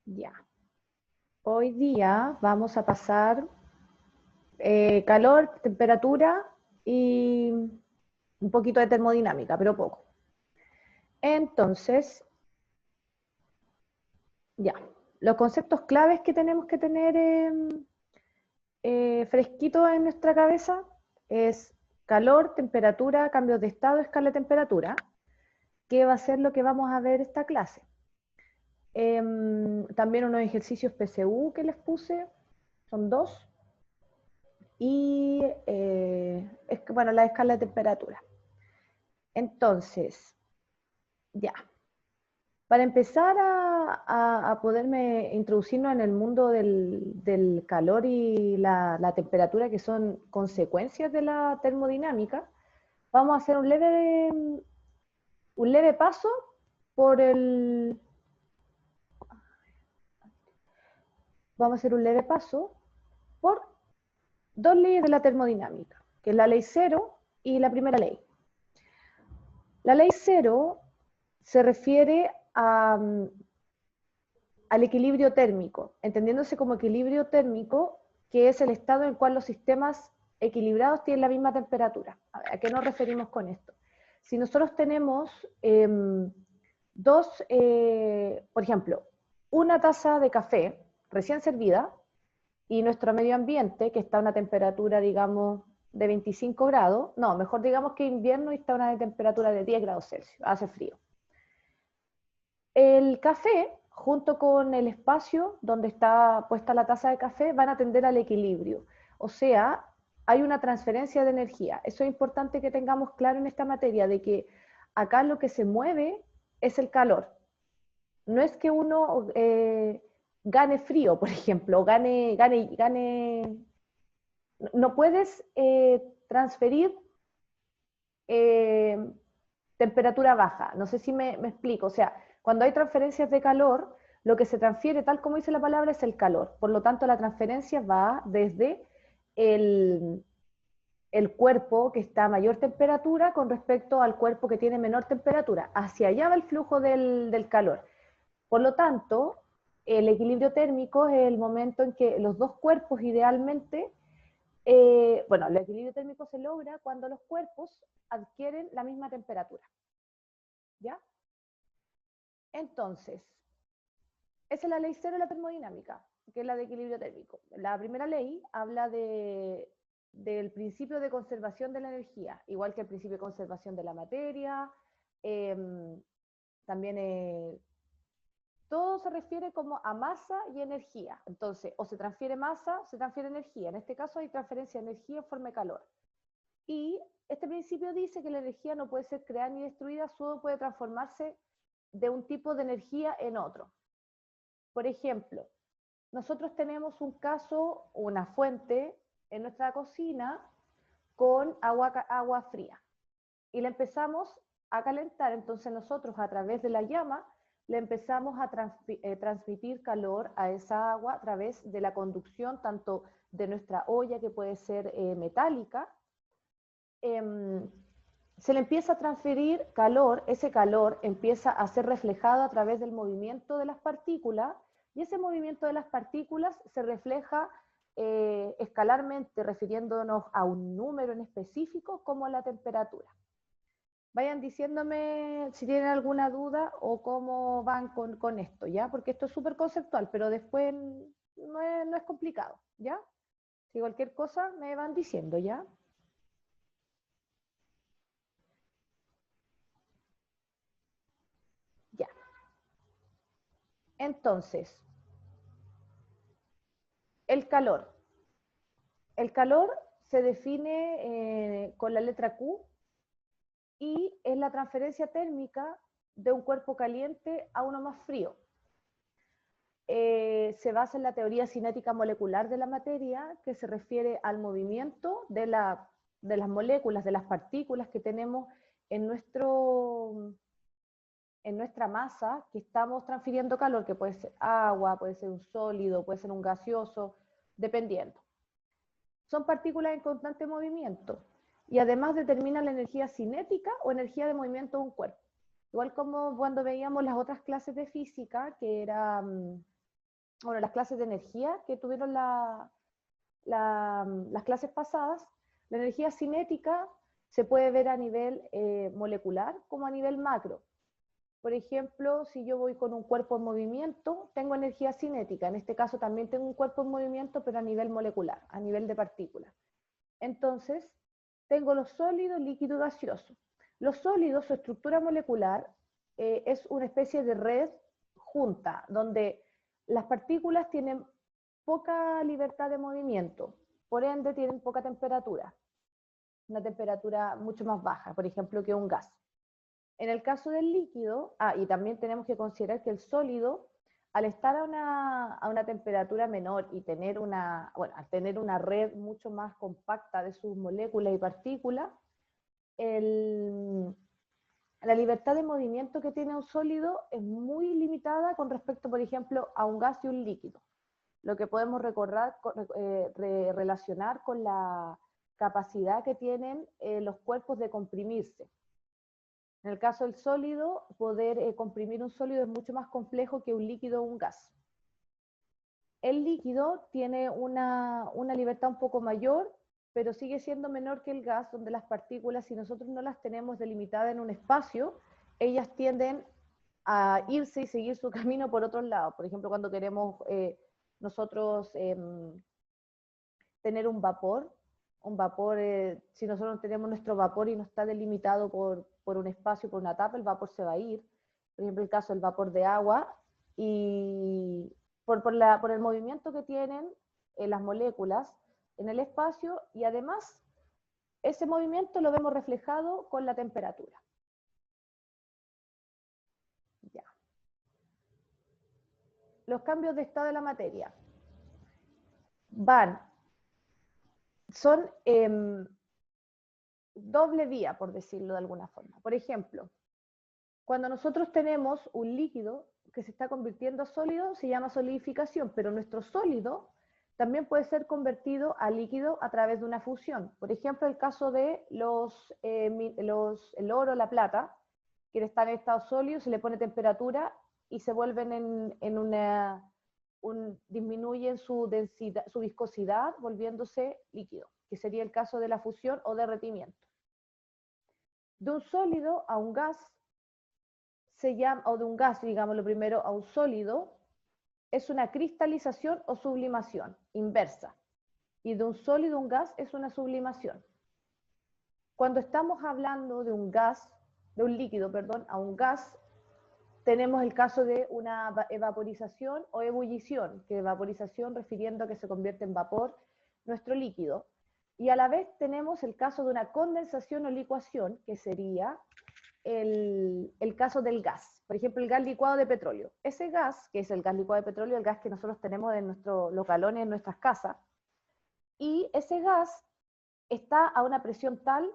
Ya. Hoy día vamos a pasar calor, temperatura y un poquito de termodinámica, pero poco. Entonces, ya. Los conceptos claves que tenemos que tener fresquitos en nuestra cabeza es calor, temperatura, cambios de estado, escala de temperatura, que va a ser lo que vamos a ver esta clase. También unos ejercicios PSU que les puse, son dos. Y bueno, la escala de temperatura. Entonces, ya. Para empezar a poderme introducirnos en el mundo del calor y la temperatura, que son consecuencias de la termodinámica, vamos a hacer un leve paso por el... Vamos a hacer un leve paso por dos leyes de la termodinámica, que es la ley cero y la primera ley. La ley cero se refiere al equilibrio térmico, entendiéndose como equilibrio térmico, que es el estado en el cual los sistemas equilibrados tienen la misma temperatura. ¿A qué nos referimos con esto? Si nosotros tenemos por ejemplo, una taza de café recién servida y nuestro medio ambiente, que está a una temperatura, digamos, de 25 grados, no, mejor digamos que invierno y está a una temperatura de 10 grados Celsius, hace frío. El café, junto con el espacio donde está puesta la taza de café, van a tender al equilibrio. O sea, hay una transferencia de energía. Eso es importante que tengamos claro en esta materia, de que acá lo que se mueve es el calor. No es que uno gane frío, por ejemplo, o gane. No puedes transferir eh, temperatura baja. No sé si me explico. O sea, cuando hay transferencias de calor, lo que se transfiere, tal como dice la palabra, es el calor. Por lo tanto, la transferencia va desde el, el cuerpo que está a mayor temperatura con respecto al cuerpo que tiene menor temperatura. Hacia allá va el flujo del calor. Por lo tanto, el equilibrio térmico es el momento en que los dos cuerpos idealmente, bueno, el equilibrio térmico se logra cuando los cuerpos adquieren la misma temperatura. ¿Ya? Entonces, esa es la ley cero de la termodinámica, que es la de equilibrio térmico. La primera ley habla del principio de conservación de la energía, igual que el principio de conservación de la materia. Eh, También todo se refiere como a masa y energía. Entonces, o se transfiere masa, o se transfiere energía. En este caso hay transferencia de energía en forma de calor. Y este principio dice que la energía no puede ser creada ni destruida, solo puede transformarse de un tipo de energía en otro. Por ejemplo, nosotros tenemos un caso, una fuente en nuestra cocina con agua fría y la empezamos a calentar. Entonces nosotros a través de la llama le empezamos a transmitir calor a esa agua a través de la conducción tanto de nuestra olla, que puede ser metálica. Se le empieza a transferir calor, ese calor empieza a ser reflejado a través del movimiento de las partículas, y ese movimiento de las partículas se refleja escalarmente, refiriéndonos a un número en específico, como la temperatura. Vayan diciéndome si tienen alguna duda o cómo van con esto, ¿ya? Porque esto es súper conceptual, pero después no es complicado, ¿ya? Si cualquier cosa me van diciendo, ¿ya? Ya. Entonces, el calor. El calor se define con la letra Q y es la transferencia térmica de un cuerpo caliente a uno más frío. Se basa en la teoría cinética molecular de la materia, que se refiere al movimiento de las moléculas, de las partículas que tenemos en nuestra masa, que estamos transfiriendo calor, que puede ser agua, puede ser un sólido, puede ser un gaseoso, dependiendo. Son partículas en constante movimiento y además determinan la energía cinética o energía de movimiento de un cuerpo. Igual como cuando veíamos las otras clases de física, que era bueno, las clases de energía que tuvieron las clases pasadas, la energía cinética se puede ver a nivel molecular como a nivel macro. Por ejemplo, si yo voy con un cuerpo en movimiento, tengo energía cinética. En este caso también tengo un cuerpo en movimiento, pero a nivel molecular, a nivel de partículas. Entonces, tengo los sólidos, líquido y gaseoso. Los sólidos, su estructura molecular es una especie de red junta, donde las partículas tienen poca libertad de movimiento, por ende tienen poca temperatura, una temperatura mucho más baja, por ejemplo, que un gas. En el caso del líquido, y también tenemos que considerar que el sólido, al estar a una temperatura menor y tener al tener una red mucho más compacta de sus moléculas y partículas, la libertad de movimiento que tiene un sólido es muy limitada con respecto, por ejemplo, a un gas y un líquido, lo que podemos relacionar con la capacidad que tienen los cuerpos de comprimirse. En el caso del sólido, poder comprimir un sólido es mucho más complejo que un líquido o un gas. El líquido tiene una libertad un poco mayor, pero sigue siendo menor que el gas, donde las partículas, si nosotros no las tenemos delimitadas en un espacio, ellas tienden a irse y seguir su camino por otros lados. Por ejemplo, cuando queremos nosotros tener un vapor, si nosotros tenemos nuestro vapor y no está delimitado por un espacio, por una tapa, el vapor se va a ir. Por ejemplo, el caso del vapor de agua, y por el movimiento que tienen las moléculas en el espacio, y además ese movimiento lo vemos reflejado con la temperatura. Ya. Los cambios de estado de la materia son doble vía, por decirlo de alguna forma. Por ejemplo, cuando nosotros tenemos un líquido que se está convirtiendo a sólido, se llama solidificación, pero nuestro sólido también puede ser convertido a líquido a través de una fusión. Por ejemplo, el caso de el oro, la plata, que están en estado sólido, se le pone temperatura y se vuelven disminuyen su densidad, su viscosidad, volviéndose líquido, que sería el caso de la fusión o derretimiento. De un sólido a un gas se llama, o de un gas, digámoslo primero, a un sólido, es una cristalización o sublimación inversa. Y de un sólido a un gas es una sublimación. Cuando estamos hablando de un gas, de un líquido, perdón, a un gas, tenemos el caso de una evaporización o ebullición, que evaporización refiriendo a que se convierte en vapor nuestro líquido. Y a la vez tenemos el caso de una condensación o licuación, que sería el caso del gas. Por ejemplo, el gas licuado de petróleo. Ese gas, que es el gas licuado de petróleo, el gas que nosotros tenemos en nuestros localones, en nuestras casas, y ese gas está a una presión tal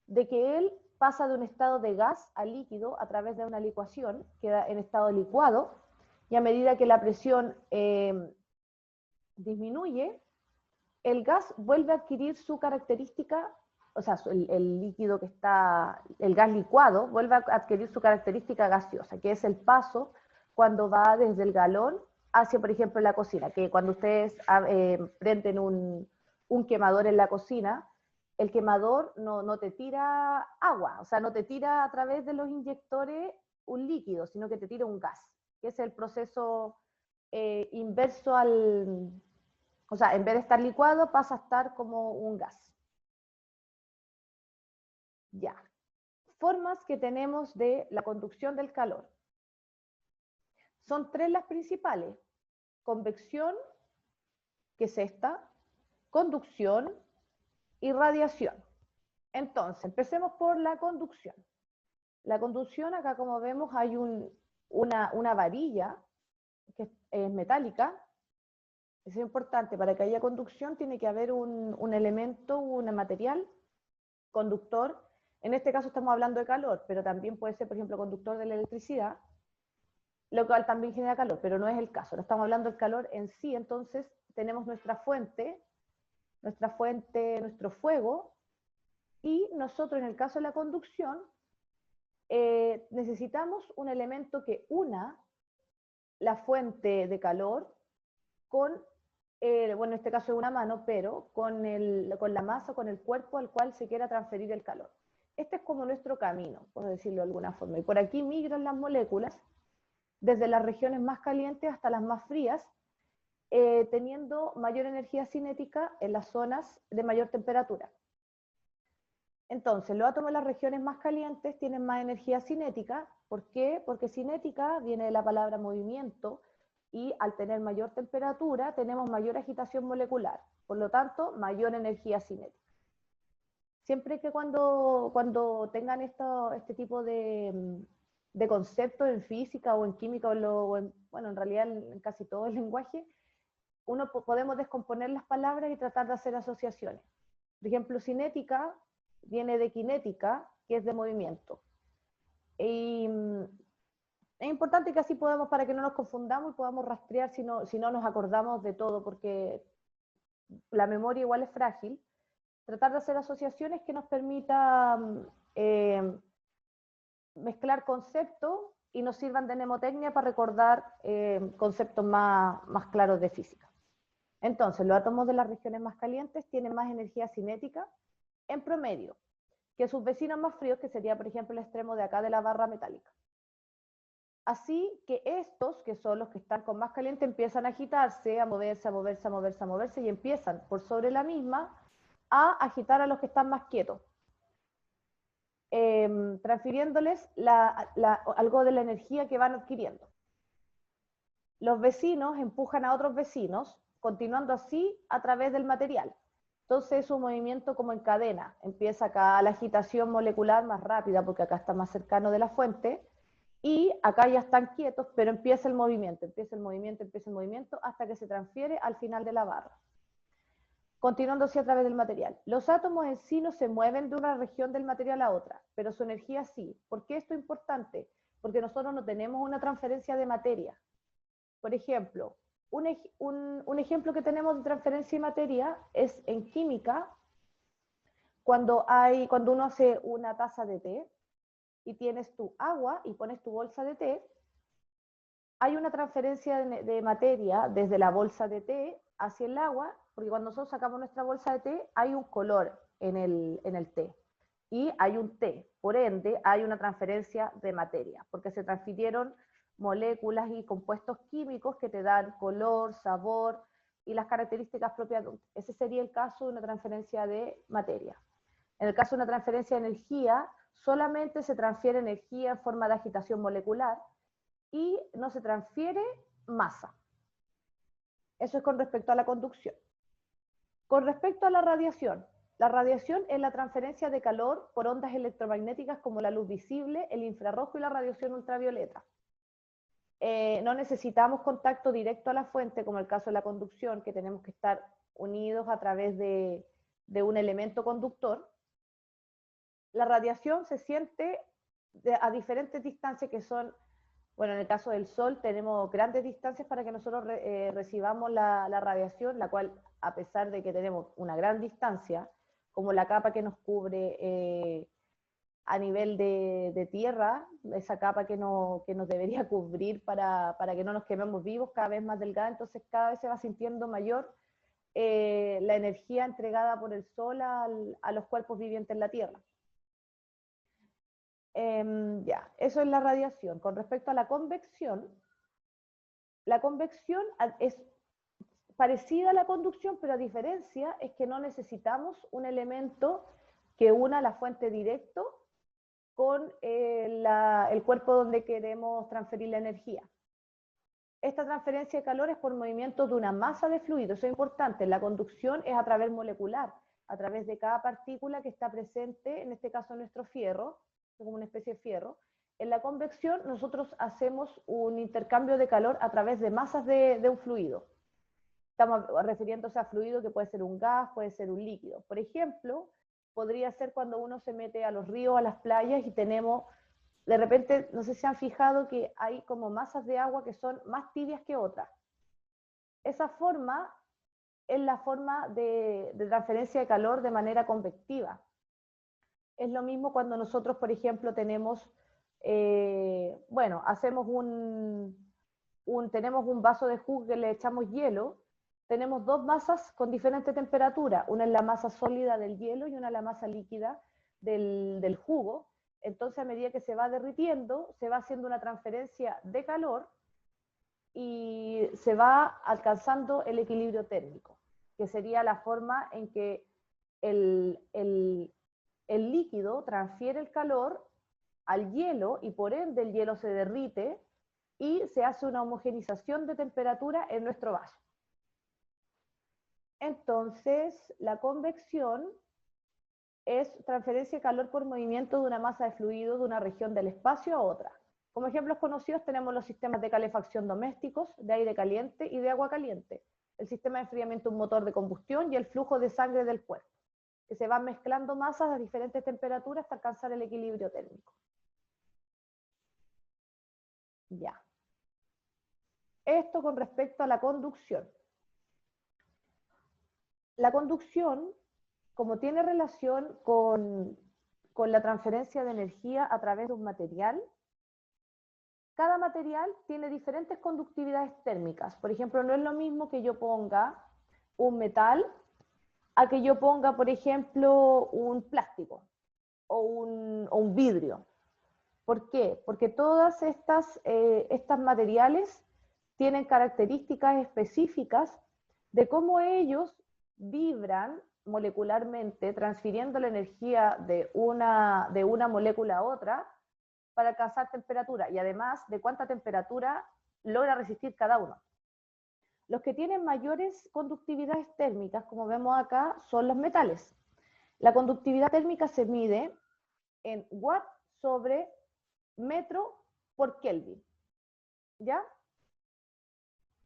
de que él pasa de un estado de gas a líquido a través de una licuación, queda en estado licuado, y a medida que la presión disminuye, el gas vuelve a adquirir su característica, o sea, el líquido que está, el gas licuado, vuelve a adquirir su característica gaseosa, que es el paso cuando va desde el galón hacia, por ejemplo, la cocina, que cuando ustedes prenden un quemador en la cocina, el quemador no te tira agua, o sea, no te tira a través de los inyectores un líquido, sino que te tira un gas, que es el proceso inverso al... O sea, en vez de estar licuado, pasa a estar como un gas. Ya. Formas que tenemos de la conducción del calor. Son tres las principales. Convección, que es esta, conducción y radiación. Entonces, empecemos por la conducción. La conducción, acá como vemos, hay una varilla que es metálica. Eso es importante, para que haya conducción tiene que haber un elemento, un material conductor. En este caso estamos hablando de calor, pero también puede ser, por ejemplo, conductor de la electricidad, lo cual también genera calor, pero no es el caso. No estamos hablando del calor en sí, entonces tenemos nuestra fuente, nuestro fuego, y nosotros en el caso de la conducción necesitamos un elemento que una la fuente de calor con, bueno, en este caso es una mano, pero con la masa, con el cuerpo al cual se quiera transferir el calor. Este es como nuestro camino, por decirlo de alguna forma. Y por aquí migran las moléculas desde las regiones más calientes hasta las más frías, teniendo mayor energía cinética en las zonas de mayor temperatura. Entonces, los átomos de las regiones más calientes tienen más energía cinética. ¿Por qué? Porque cinética viene de la palabra movimiento, y al tener mayor temperatura tenemos mayor agitación molecular, por lo tanto, mayor energía cinética. Siempre que cuando tengan este tipo de conceptos en física o en química, bueno, en realidad en casi todo el lenguaje, podemos descomponer las palabras y tratar de hacer asociaciones. Por ejemplo, cinética viene de cinética, que es de movimiento. Y es importante que así podamos, para que no nos confundamos y podamos rastrear si no nos acordamos de todo, porque la memoria igual es frágil. Tratar de hacer asociaciones que nos permitan mezclar conceptos y nos sirvan de mnemotecnia para recordar conceptos más claros de física. Entonces, los átomos de las regiones más calientes tienen más energía cinética en promedio que sus vecinos más fríos, que sería, por ejemplo, el extremo de acá de la barra metálica. Así que estos, que son los que están con más caliente, empiezan a agitarse, a moverse, a moverse, a moverse, a moverse, y empiezan por sobre la misma a agitar a los que están más quietos, transfiriéndoles algo de la energía que van adquiriendo. Los vecinos empujan a otros vecinos, continuando así a través del material. Entonces es un movimiento como en cadena. Empieza acá la agitación molecular más rápida, porque acá está más cercano de la fuente, y acá ya están quietos, pero empieza el movimiento, empieza el movimiento, empieza el movimiento, hasta que se transfiere al final de la barra, continuando así a través del material. Los átomos en sí no se mueven de una región del material a otra, pero su energía sí. ¿Por qué esto es importante? Porque nosotros no tenemos una transferencia de materia. Por ejemplo, un ejemplo que tenemos de transferencia de materia es en química, cuando uno hace una taza de té y tienes tu agua y pones tu bolsa de té, hay una transferencia de materia desde la bolsa de té hacia el agua, porque cuando nosotros sacamos nuestra bolsa de té hay un color en el té y hay un té, por ende hay una transferencia de materia, porque se transfirieron moléculas y compuestos químicos que te dan color, sabor y las características propias de un té. Ese sería el caso de una transferencia de materia. En el caso de una transferencia de energía, solamente se transfiere energía en forma de agitación molecular y no se transfiere masa. Eso es con respecto a la conducción. Con respecto a la radiación es la transferencia de calor por ondas electromagnéticas como la luz visible, el infrarrojo y la radiación ultravioleta. No necesitamos contacto directo a la fuente, como el caso de la conducción, que tenemos que estar unidos a través de un elemento conductor. La radiación se siente a diferentes distancias, que son, bueno, en el caso del Sol tenemos grandes distancias para que nosotros recibamos la radiación, la cual, a pesar de que tenemos una gran distancia, como la capa que nos cubre a nivel de tierra, esa capa que nos debería cubrir para que no nos quememos vivos, cada vez más delgada, entonces cada vez se va sintiendo mayor la energía entregada por el Sol a los cuerpos vivientes en la Tierra. Ya, eso es la radiación. Con respecto a la convección es parecida a la conducción, pero a diferencia es que no necesitamos un elemento que una la fuente directo con el cuerpo donde queremos transferir la energía. Esta transferencia de calor es por movimiento de una masa de fluido, eso es importante. La conducción es a través molecular, a través de cada partícula que está presente, en este caso nuestro fierro, como una especie de fierro. En la convección nosotros hacemos un intercambio de calor a través de masas de un fluido. Estamos refiriéndose a fluido que puede ser un gas, puede ser un líquido. Por ejemplo, podría ser cuando uno se mete a los ríos, a las playas y tenemos, de repente, no sé si se han fijado que hay como masas de agua que son más tibias que otras. Esa forma es la forma de transferencia de calor de manera convectiva. Es lo mismo cuando nosotros, por ejemplo, tenemos, bueno, hacemos tenemos un vaso de jugo que le echamos hielo, tenemos dos masas con diferente temperatura. Una es la masa sólida del hielo y una es la masa líquida del jugo. Entonces, a medida que se va derritiendo, se va haciendo una transferencia de calor y se va alcanzando el equilibrio térmico, que sería la forma en que el líquido transfiere el calor al hielo y por ende el hielo se derrite y se hace una homogenización de temperatura en nuestro vaso. Entonces, la convección es transferencia de calor por movimiento de una masa de fluido de una región del espacio a otra. Como ejemplos conocidos tenemos los sistemas de calefacción domésticos, de aire caliente y de agua caliente, el sistema de enfriamiento de un motor de combustión y el flujo de sangre del cuerpo, que se van mezclando masas a diferentes temperaturas hasta alcanzar el equilibrio térmico. Ya. Esto con respecto a la conducción. La conducción, como tiene relación con la transferencia de energía a través de un material, cada material tiene diferentes conductividades térmicas. Por ejemplo, no es lo mismo que yo ponga un metal a que yo ponga, por ejemplo, un plástico o un vidrio. ¿Por qué? Porque todas estas materiales tienen características específicas de cómo ellos vibran molecularmente, transfiriendo la energía de una molécula a otra para alcanzar temperatura y además de cuánta temperatura logra resistir cada uno. Los que tienen mayores conductividades térmicas, como vemos acá, son los metales. La conductividad térmica se mide en watt sobre metro por Kelvin, ¿ya?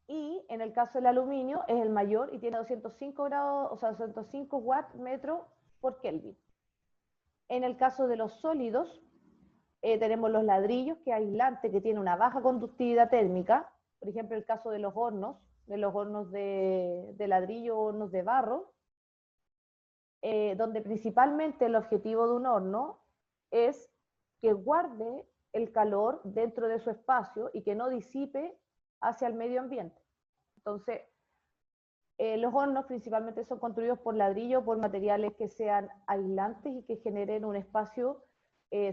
Y en el caso del aluminio es el mayor y tiene 205 grados, o sea, 205 watts metro por Kelvin. En el caso de los sólidos, tenemos los ladrillos, que es aislante, que tiene una baja conductividad térmica. Por ejemplo, el caso de los hornos de ladrillo o hornos de barro, donde principalmente el objetivo de un horno es que guarde el calor dentro de su espacio y que no disipe hacia el medio ambiente. Entonces, los hornos principalmente son construidos por ladrillo, por materiales que sean aislantes y que generen un espacio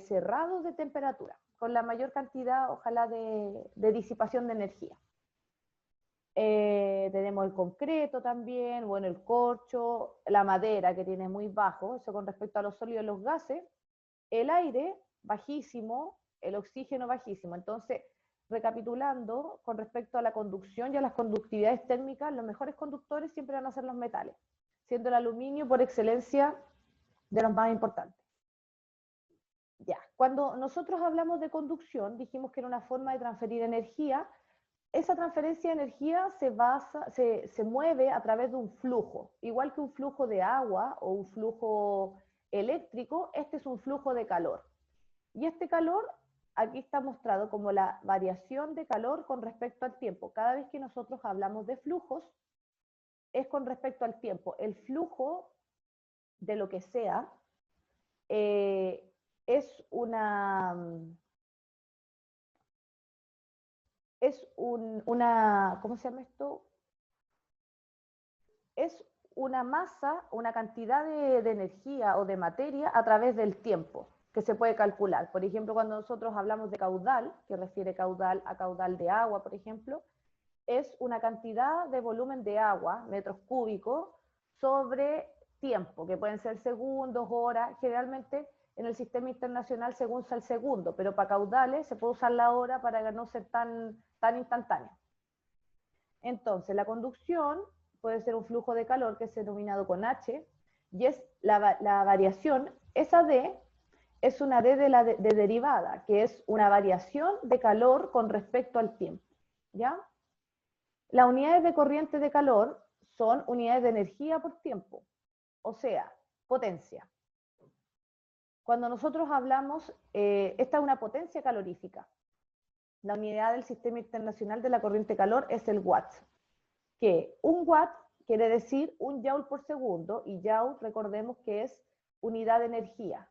cerrado de temperatura, con la mayor cantidad, ojalá, de disipación de energía. Tenemos el concreto también, bueno, el corcho, la madera que tiene muy bajo, eso con respecto a los sólidos y los gases, el aire bajísimo, el oxígeno bajísimo. Entonces, recapitulando, con respecto a la conducción y a las conductividades térmicas, los mejores conductores siempre van a ser los metales, siendo el aluminio por excelencia de los más importantes. Ya, cuando nosotros hablamos de conducción, dijimos que era una forma de transferir energía. Esa transferencia de energía se mueve a través de un flujo, igual que un flujo de agua o un flujo eléctrico, este es un flujo de calor. Y este calor, aquí está mostrado como la variación de calor con respecto al tiempo. Cada vez que nosotros hablamos de flujos, es con respecto al tiempo. El flujo de lo que sea es una ¿cómo se llama esto? Es una masa, una cantidad de energía o de materia a través del tiempo que se puede calcular. Por ejemplo, cuando nosotros hablamos de caudal, que refiere caudal a caudal de agua, por ejemplo, es una cantidad de volumen de agua, metros cúbicos, sobre tiempo, que pueden ser segundos, horas, generalmente en el sistema internacional se usa el segundo, pero para caudales se puede usar la hora para no ser tan instantáneo. Entonces, la conducción puede ser un flujo de calor que es denominado con H, y es la variación, esa D es una D de derivada, que es una variación de calor con respecto al tiempo, ¿ya? Las unidades de corriente de calor son unidades de energía por tiempo, o sea, potencia. Cuando nosotros hablamos, esta es una potencia calorífica. La unidad del Sistema Internacional de la Corriente de Calor es el watt, que un watt quiere decir un joule por segundo, y joule, recordemos que es unidad de energía,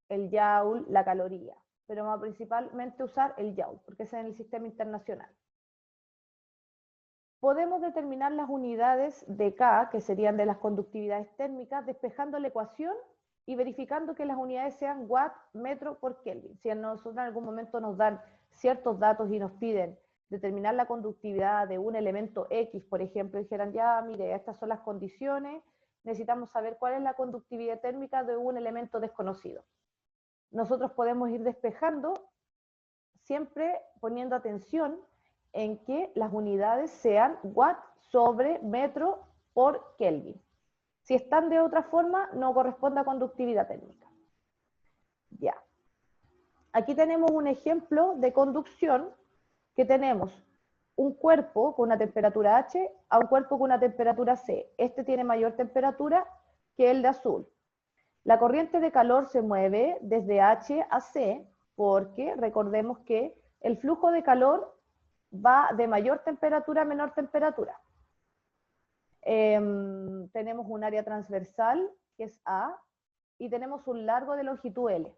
el joule, la caloría, pero vamos a principalmente usar el joule, porque es en el Sistema Internacional. podemos determinar las unidades de K, que serían de las conductividades térmicas, despejando la ecuación y verificando que las unidades sean watt metro por Kelvin. Si a nosotros en algún momento nos dan ciertos datos y nos piden determinar la conductividad de un elemento X, por ejemplo, y dijeran, ya, mire, estas son las condiciones, necesitamos saber cuál es la conductividad térmica de un elemento desconocido. Nosotros podemos ir despejando, siempre poniendo atención en que las unidades sean watt sobre metro por Kelvin. Si están de otra forma, no corresponde a conductividad térmica. Ya. Aquí tenemos un ejemplo de conducción que tenemos un cuerpo con una temperatura H a un cuerpo con una temperatura C. Este tiene mayor temperatura que el de azul. La corriente de calor se mueve desde H a C porque recordemos que el flujo de calor va de mayor temperatura a menor temperatura. Tenemos un área transversal que es A y tenemos un largo de longitud L.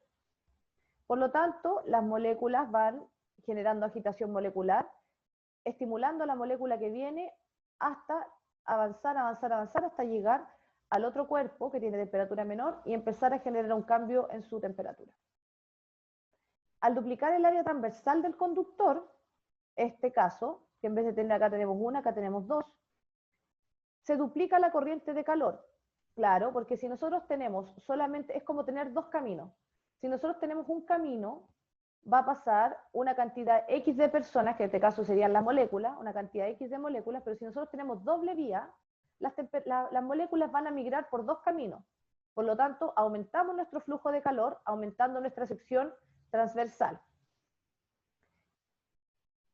Por lo tanto, las moléculas van generando agitación molecular, estimulando a la molécula que viene hasta avanzar hasta llegar al otro cuerpo que tiene temperatura menor y empezar a generar un cambio en su temperatura. Al duplicar el área transversal del conductor, este caso, que en vez de tener acá tenemos una, acá tenemos dos, se duplica la corriente de calor. Claro, porque si nosotros tenemos solamente, es como tener dos caminos. Si nosotros tenemos un camino, va a pasar una cantidad X de personas, que en este caso serían las moléculas, una cantidad X de moléculas, pero si nosotros tenemos doble vía, las moléculas van a migrar por dos caminos. Por lo tanto, aumentamos nuestro flujo de calor, aumentando nuestra sección transversal.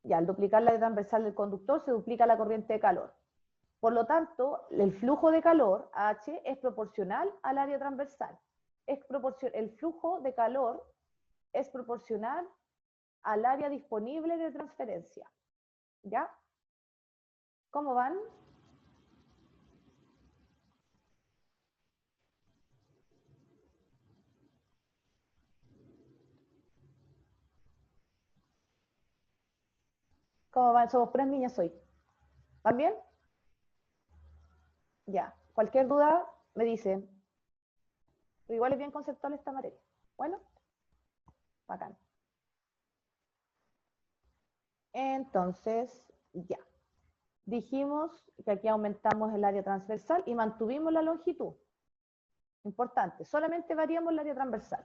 Y al duplicar la transversal del conductor, se duplica la corriente de calor. Por lo tanto, el flujo de calor, H, es proporcional al área transversal. El flujo de calor es proporcional al área disponible de transferencia. ¿Ya? ¿Cómo van? ¿Cómo van? Somos puras niñas hoy. ¿Van bien? Ya. Cualquier duda me dicen. Pero igual es bien conceptual esta materia. Bueno, bacán. Entonces, ya. Dijimos que aquí aumentamos el área transversal y mantuvimos la longitud. Importante, solamente variamos el área transversal.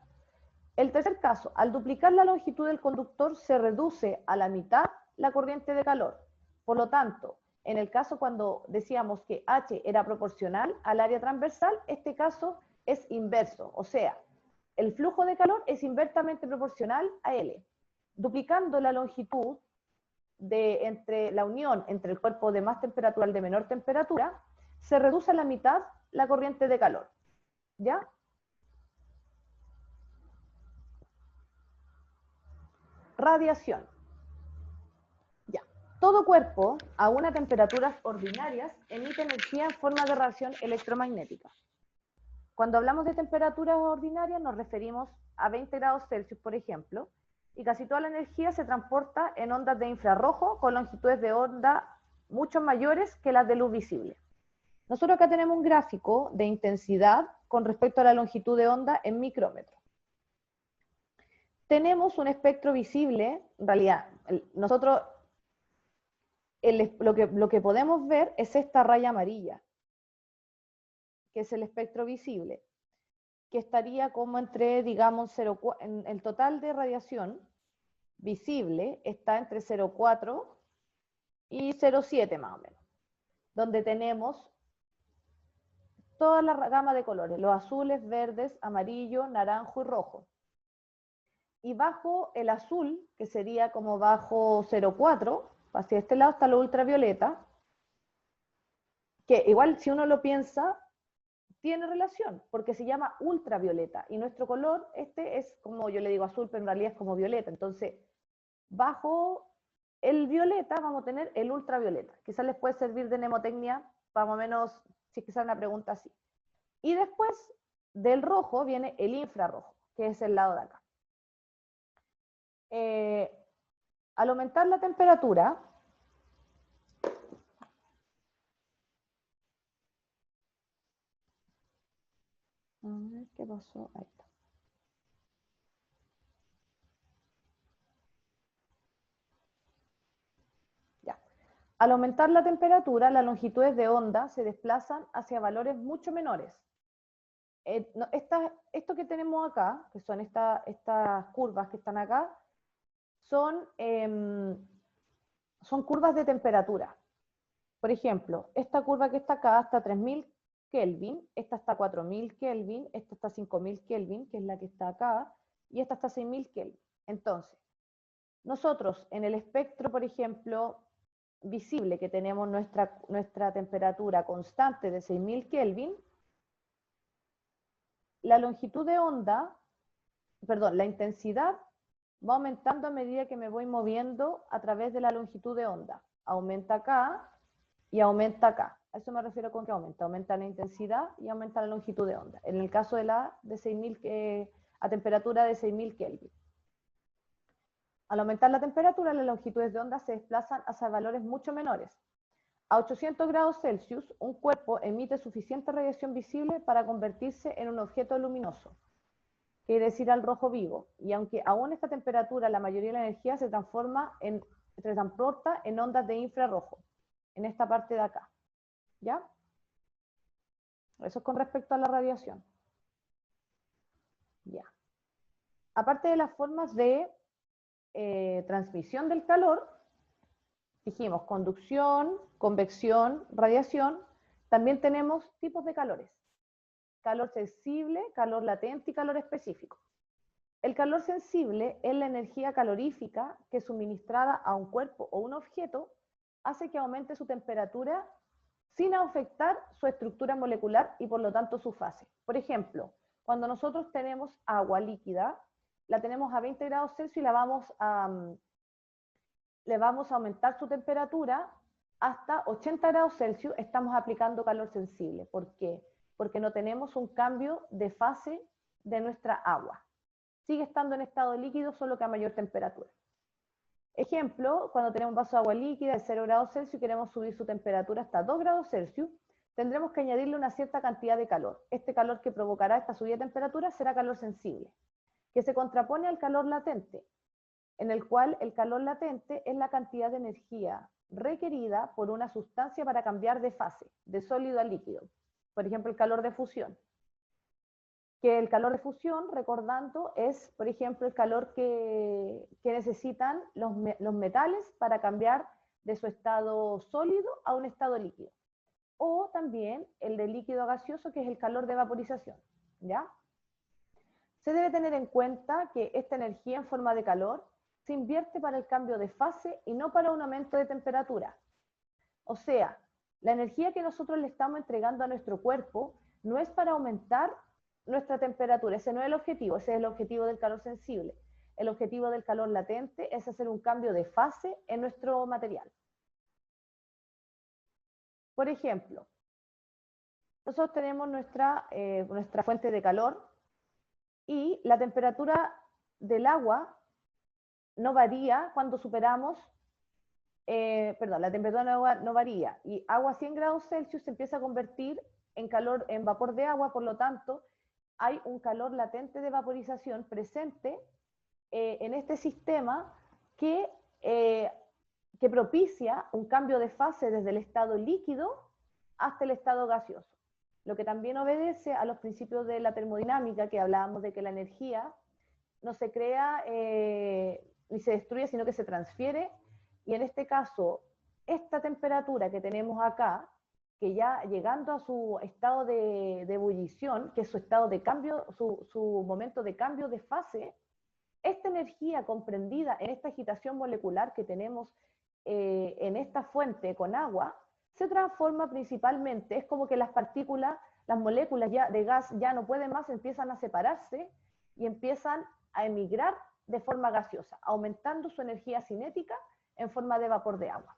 El tercer caso, al duplicar la longitud del conductor se reduce a la mitad la corriente de calor. Por lo tanto, en el caso cuando decíamos que H era proporcional al área transversal, este caso es inverso, o sea, el flujo de calor es inversamente proporcional a L. Duplicando la longitud entre la unión entre el cuerpo de más temperatura y el de menor temperatura, se reduce a la mitad la corriente de calor. ¿Ya? Radiación. Ya. Todo cuerpo a unas temperaturas ordinarias emite energía en forma de radiación electromagnética. Cuando hablamos de temperaturas ordinarias nos referimos a 20 grados Celsius, por ejemplo, y casi toda la energía se transporta en ondas de infrarrojo con longitudes de onda mucho mayores que las de luz visible. Nosotros acá tenemos un gráfico de intensidad con respecto a la longitud de onda en micrómetros. Tenemos un espectro visible, en realidad, nosotros lo que podemos ver es esta raya amarilla, que es el espectro visible, que estaría como entre, digamos, el total de radiación visible está entre 0,4 y 0,7 más o menos, donde tenemos toda la gama de colores, los azules, verdes, amarillo, naranjo y rojo. Y bajo el azul, que sería como bajo 0,4, hacia este lado está lo ultravioleta, que igual si uno lo piensa, tiene relación, porque se llama ultravioleta, y nuestro color, este es como, yo le digo azul, pero en realidad es como violeta, entonces, bajo el violeta vamos a tener el ultravioleta, quizás les puede servir de mnemotecnia, más o menos, si es que sale una pregunta así. Y después del rojo viene el infrarrojo, que es el lado de acá. Al aumentar la temperatura, ¿Qué pasó? Ahí está. Ya. Al aumentar la temperatura, las longitudes de onda se desplazan hacia valores mucho menores. Esto que tenemos acá, que son estas curvas que están acá, son curvas de temperatura. Por ejemplo, esta curva que está acá está a 3000 Kelvin, esta está a 4000 Kelvin, esta está a 5000 Kelvin, que es la que está acá, y esta está a 6000 Kelvin. Entonces, nosotros en el espectro, por ejemplo, visible, que tenemos nuestra temperatura constante de 6000 Kelvin, la longitud de onda, perdón, la intensidad va aumentando a medida que me voy moviendo a través de la longitud de onda. Aumenta acá y aumenta acá. A eso me refiero con que aumenta. Aumenta la intensidad y aumenta la longitud de onda. En el caso de 6000, a temperatura de 6000 Kelvin. Al aumentar la temperatura, las longitudes de onda se desplazan hacia valores mucho menores. A 800 grados Celsius, un cuerpo emite suficiente radiación visible para convertirse en un objeto luminoso, quiere decir al rojo vivo, y aunque aún a esta temperatura la mayoría de la energía se transporta en ondas de infrarrojo, en esta parte de acá, ¿ya? Eso es con respecto a la radiación. Ya. Aparte de las formas de transmisión del calor, dijimos conducción, convección, radiación, también tenemos tipos de calores. Calor sensible, calor latente y calor específico. El calor sensible es la energía calorífica que suministrada a un cuerpo o un objeto hace que aumente su temperatura sin afectar su estructura molecular y por lo tanto su fase. Por ejemplo, cuando nosotros tenemos agua líquida, la tenemos a 20 grados Celsius y le vamos a aumentar su temperatura hasta 80 grados Celsius, estamos aplicando calor sensible. ¿Por qué? Porque no tenemos un cambio de fase de nuestra agua. Sigue estando en estado líquido, solo que a mayor temperatura. Ejemplo, cuando tenemos un vaso de agua líquida de 0 grados Celsius y queremos subir su temperatura hasta 2 grados Celsius, tendremos que añadirle una cierta cantidad de calor. Este calor que provocará esta subida de temperatura será calor sensible, que se contrapone al calor latente, en el cual el calor latente es la cantidad de energía requerida por una sustancia para cambiar de fase, de sólido a líquido. Por ejemplo, el calor de fusión. Que el calor de fusión, recordando, es, por ejemplo, el calor que necesitan los metales para cambiar de su estado sólido a un estado líquido. O también el de líquido a gaseoso, que es el calor de vaporización, ¿ya? Se debe tener en cuenta que esta energía en forma de calor se invierte para el cambio de fase y no para un aumento de temperatura. O sea, la energía que nosotros le estamos entregando a nuestro cuerpo no es para aumentar nuestra temperatura, ese no es el objetivo, ese es el objetivo del calor sensible. El objetivo del calor latente es hacer un cambio de fase en nuestro material. Por ejemplo, nosotros tenemos nuestra fuente de calor y la temperatura del agua no varía cuando superamos, la temperatura del agua no varía, y agua a 100 grados Celsius se empieza a convertir en vapor de agua, por lo tanto, hay un calor latente de vaporización presente en este sistema que propicia un cambio de fase desde el estado líquido hasta el estado gaseoso, lo que también obedece a los principios de la termodinámica, que hablábamos de que la energía no se crea ni se destruye, sino que se transfiere, y en este caso, esta temperatura que tenemos acá, que ya llegando a su estado de ebullición, que es su estado de cambio, su momento de cambio de fase, esta energía comprendida en esta agitación molecular que tenemos en esta fuente con agua, se transforma principalmente, es como que las partículas, las moléculas ya de gas ya no pueden más, empiezan a separarse y empiezan a emigrar de forma gaseosa, aumentando su energía cinética en forma de vapor de agua.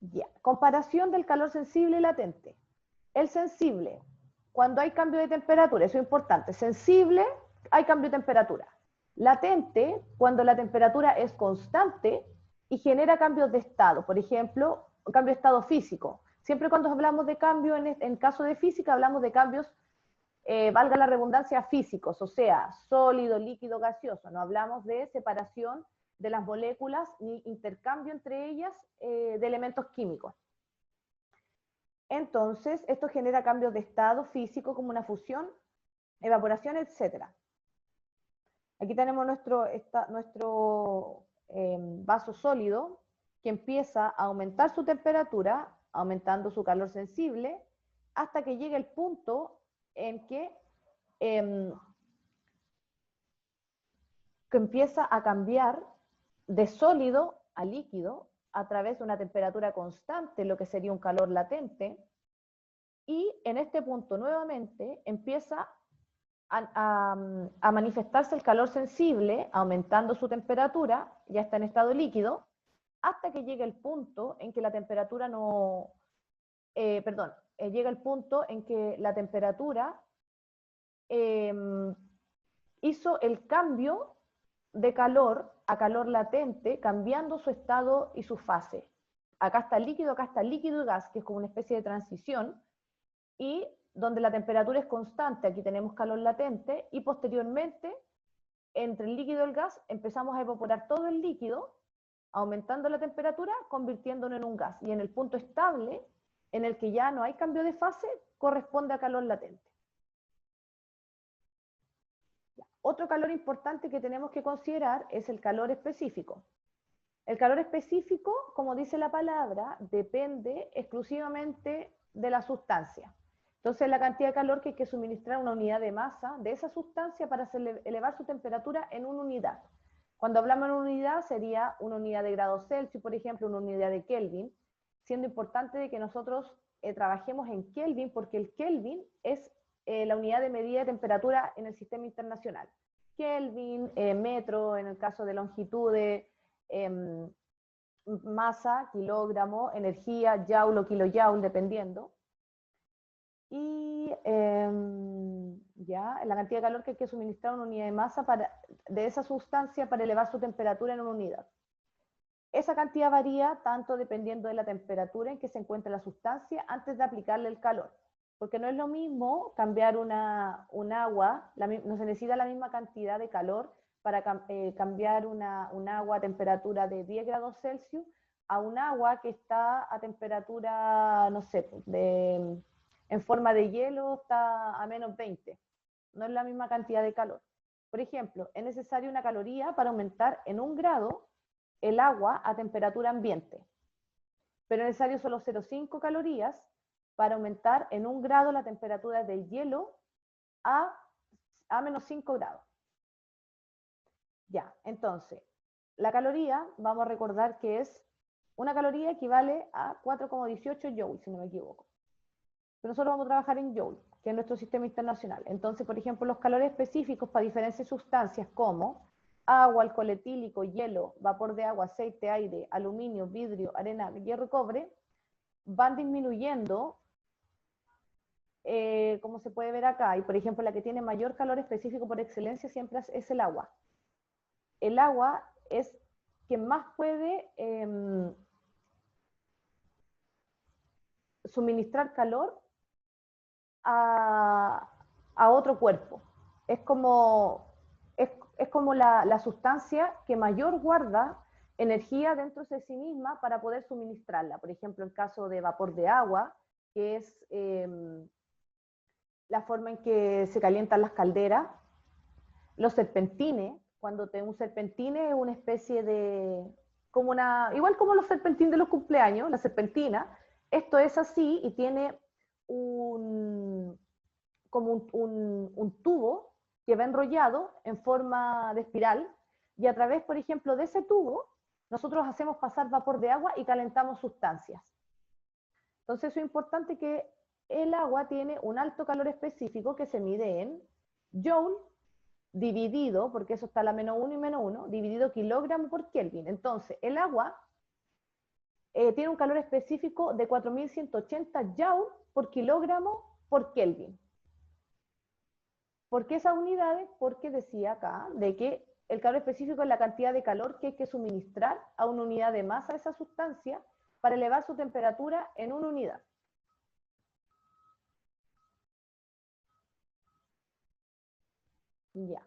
Ya. Comparación del calor sensible y latente. El sensible, cuando hay cambio de temperatura, eso es importante. Sensible, hay cambio de temperatura. Latente, cuando la temperatura es constante y genera cambios de estado. Por ejemplo, cambio de estado físico. Siempre cuando hablamos de cambio, en caso de física, hablamos de cambios valga la redundancia, físicos, o sea, sólido, líquido, gaseoso. No hablamos de separación de las moléculas ni intercambio entre ellas de elementos químicos. Entonces, esto genera cambios de estado físico como una fusión, evaporación, etc. Aquí tenemos nuestro vaso sólido que empieza a aumentar su temperatura, aumentando su calor sensible, hasta que llegue el punto en que empieza a cambiar de sólido a líquido a través de una temperatura constante, lo que sería un calor latente, y en este punto nuevamente empieza a manifestarse el calor sensible, aumentando su temperatura, ya está en estado líquido, hasta que llegue el punto en que la temperatura llega el punto en que la temperatura hizo el cambio de calor a calor latente, cambiando su estado y su fase. Acá está líquido y gas, que es como una especie de transición, y donde la temperatura es constante, aquí tenemos calor latente, y posteriormente, entre el líquido y el gas, empezamos a evaporar todo el líquido, aumentando la temperatura, convirtiéndolo en un gas, y en el punto estable, en el que ya no hay cambio de fase, corresponde a calor latente. Otro calor importante que tenemos que considerar es el calor específico. El calor específico, como dice la palabra, depende exclusivamente de la sustancia. Entonces, la cantidad de calor que hay que suministrar a una unidad de masa de esa sustancia para elevar su temperatura en una unidad. Cuando hablamos de una unidad, sería una unidad de grados Celsius, por ejemplo, una unidad de Kelvin, siendo importante de que nosotros trabajemos en Kelvin, porque el Kelvin es la unidad de medida de temperatura en el sistema internacional. Kelvin, metro, en el caso de longitudes, masa, kilogramo, energía, joule o kilojoule, dependiendo. Y ya, la cantidad de calor que hay que suministrar a una unidad de masa de esa sustancia para elevar su temperatura en una unidad. Esa cantidad varía tanto dependiendo de la temperatura en que se encuentra la sustancia antes de aplicarle el calor. Porque no es lo mismo cambiar un agua, no se necesita la misma cantidad de calor para cambiar un agua a temperatura de 10 grados Celsius a un agua que está a temperatura, no sé, en forma de hielo está a menos 20. No es la misma cantidad de calor. Por ejemplo, es necesaria una caloría para aumentar en 1 grado el agua a temperatura ambiente. Pero es necesario solo 0,5 calorías para aumentar en 1 grado la temperatura del hielo a menos 5 grados. Ya, entonces, la caloría, vamos a recordar que una caloría equivale a 4,18 joules, si no me equivoco. Pero nosotros vamos a trabajar en joule, que es nuestro sistema internacional. Entonces, por ejemplo, los calores específicos para diferentes sustancias como agua, alcohol etílico, hielo, vapor de agua, aceite, aire, aluminio, vidrio, arena, hierro y cobre, van disminuyendo, como se puede ver acá. Y por ejemplo, la que tiene mayor calor específico por excelencia siempre es el agua. El agua es quien más puede suministrar calor a otro cuerpo. Es como la sustancia que mayor guarda energía dentro de sí misma para poder suministrarla. Por ejemplo, el caso de vapor de agua, que es la forma en que se calientan las calderas. Los serpentines, un serpentine es una especie de, igual como los serpentines de los cumpleaños, la serpentina, esto es así y tiene un tubo que va enrollado en forma de espiral, y a través, por ejemplo, de ese tubo, nosotros hacemos pasar vapor de agua y calentamos sustancias. Entonces, eso es importante, que el agua tiene un alto calor específico que se mide en joule dividido, porque eso está a la menos 1 y menos 1, dividido kilogramo por Kelvin. Entonces, el agua tiene un calor específico de 4180 joule por kilogramo por Kelvin. ¿Por qué esas unidades? Porque decía acá de que el calor específico es la cantidad de calor que hay que suministrar a una unidad de masa de esa sustancia para elevar su temperatura en una unidad. Ya.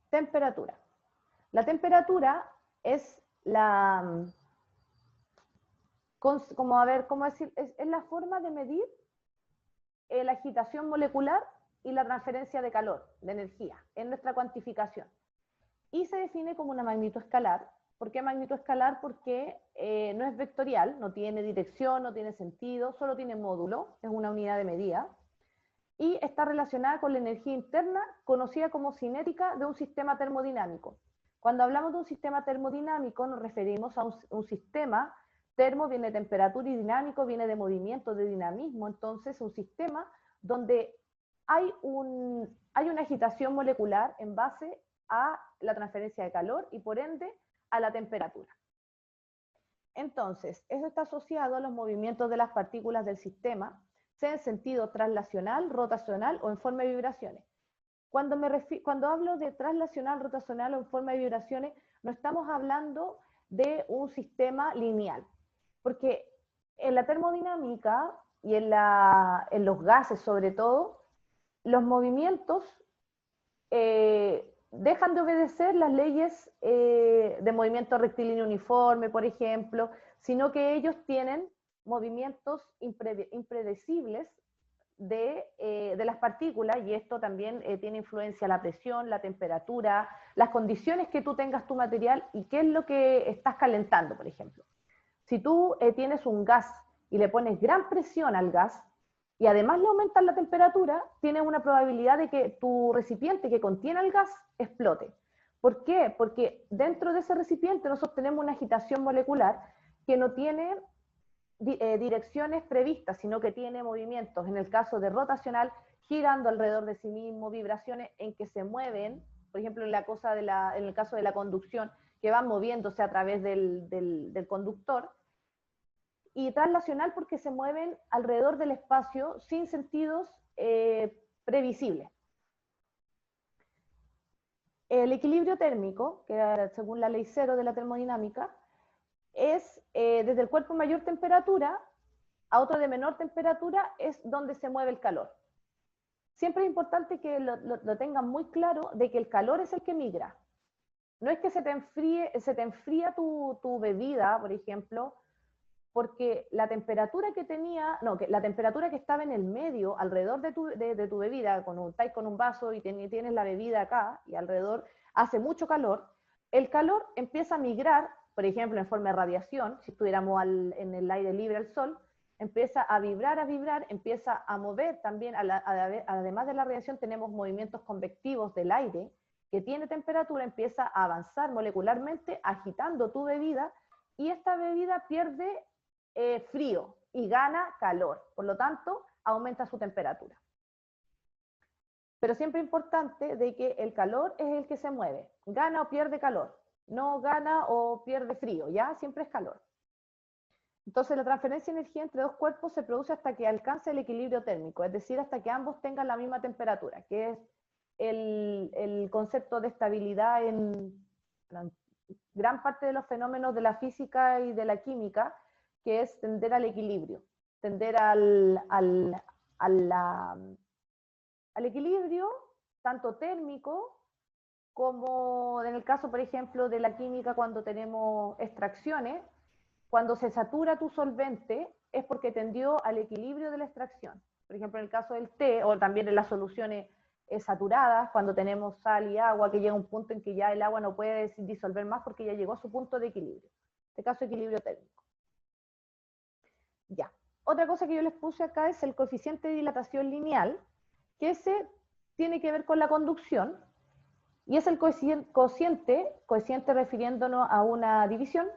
Temperatura. La temperatura es la, como a ver, ¿cómo decir? Es la forma de medir la agitación molecular y la transferencia de calor, de energía, en nuestra cuantificación. Y se define como una magnitud escalar. ¿Por qué magnitud escalar? Porque no es vectorial, no tiene dirección, no tiene sentido, solo tiene módulo, es una unidad de medida, y está relacionada con la energía interna, conocida como cinética de un sistema termodinámico. Cuando hablamos de un sistema termodinámico, nos referimos a un sistema. Termo viene de temperatura y dinámico viene de movimiento, de dinamismo. Entonces, un sistema donde hay una agitación molecular en base a la transferencia de calor y por ende a la temperatura. Entonces, eso está asociado a los movimientos de las partículas del sistema, sea en sentido translacional, rotacional o en forma de vibraciones. Cuando hablo de translacional, rotacional o en forma de vibraciones, no estamos hablando de un sistema lineal, porque en la termodinámica y en los gases sobre todo, los movimientos dejan de obedecer las leyes de movimiento rectilíneo uniforme, por ejemplo, sino que ellos tienen movimientos impredecibles de las partículas, y esto también tiene influencia la presión, la temperatura, las condiciones que tú tengas tu material y qué es lo que estás calentando, por ejemplo. Si tú tienes un gas y le pones gran presión al gas y además le aumentas la temperatura, tienes una probabilidad de que tu recipiente que contiene el gas explote. ¿Por qué? Porque dentro de ese recipiente nosotros tenemos una agitación molecular que no tiene direcciones previstas, sino que tiene movimientos, en el caso de rotacional, girando alrededor de sí mismo, vibraciones en que se mueven, por ejemplo, en el caso de la conducción, que van moviéndose a través del conductor, y translacional porque se mueven alrededor del espacio sin sentidos previsibles. El equilibrio térmico, que según la ley cero de la termodinámica, es desde el cuerpo de mayor temperatura a otro de menor temperatura, es donde se mueve el calor. Siempre es importante que lo tengan muy claro de que el calor es el que migra. No es que se te enfría tu bebida, por ejemplo, porque la temperatura que tenía, no, que la temperatura que estaba en el medio, alrededor de tu bebida, estáis con un vaso y tienes la bebida acá, y alrededor hace mucho calor, el calor empieza a migrar, por ejemplo, en forma de radiación, si estuviéramos en el aire libre al sol, empieza a vibrar, empieza a mover también, además de la radiación tenemos movimientos convectivos del aire, que tiene temperatura, empieza a avanzar molecularmente, agitando tu bebida, y esta bebida pierde frío y gana calor, por lo tanto aumenta su temperatura. Pero siempre es importante de que el calor es el que se mueve, gana o pierde calor, no gana o pierde frío, ya siempre es calor. Entonces la transferencia de energía entre dos cuerpos se produce hasta que alcance el equilibrio térmico, es decir, hasta que ambos tengan la misma temperatura, que es el concepto de estabilidad en gran parte de los fenómenos de la física y de la química, que es tender al equilibrio, tender al equilibrio tanto térmico como en el caso, por ejemplo, de la química cuando tenemos extracciones, cuando se satura tu solvente es porque tendió al equilibrio de la extracción. Por ejemplo, en el caso del té o también en las soluciones saturadas, cuando tenemos sal y agua, que llega un punto en que ya el agua no puede disolver más porque ya llegó a su punto de equilibrio. En este caso, equilibrio térmico. Ya. Otra cosa que yo les puse acá es el coeficiente de dilatación lineal, que ese tiene que ver con la conducción, y es el cociente refiriéndonos a una división